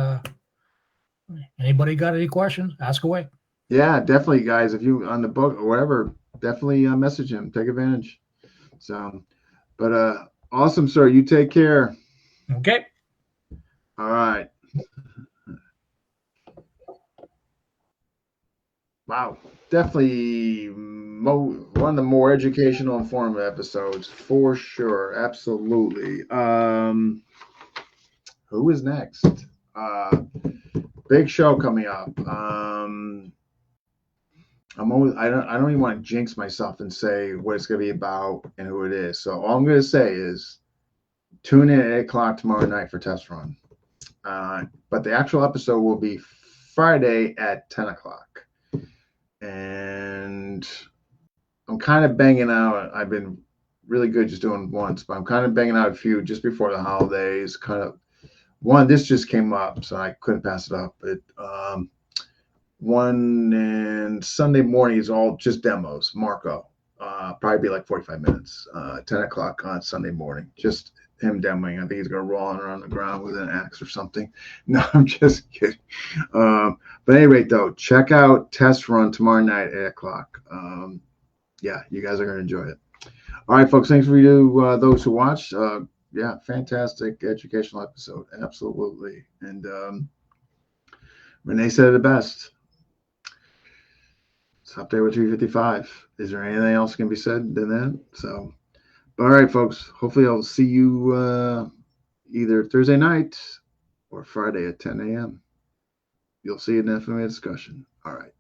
anybody got any questions? Ask away. Yeah, definitely, guys. If you on the book or whatever, definitely message him. Take advantage. So, but awesome, sir. You take care. Okay. All right. Wow. Definitely one of the more educational, informative episodes for sure. Absolutely. Who is next? Big show coming up. I don't even want to jinx myself and say what it's going to be about and who it is. So all I'm going to say is tune in at 8 o'clock tomorrow night for Test Run. But the actual episode will be Friday at 10 o'clock. And I'm kind of banging out. I've been really good just doing once, but I'm kind of banging out a few just before the holidays. This just came up, so I couldn't pass it up. But one and Sunday morning is all just demos. Marco, probably be like 45 minutes. 10 o'clock on Sunday morning, just him demoing. I think he's gonna roll around the ground with an axe or something. No, I'm just kidding. But at any rate, though, check out Test Run tomorrow night at 8 o'clock. Yeah, you guys are gonna enjoy it. All right, folks. Thanks for you those who watched. Yeah, fantastic educational episode. Absolutely. And Renee said it best. It's up there with 355. Is there anything else can be said than that? So, all right, folks. Hopefully, I'll see you either Thursday night or Friday at 10 a.m. You'll see it in the discussion. All right.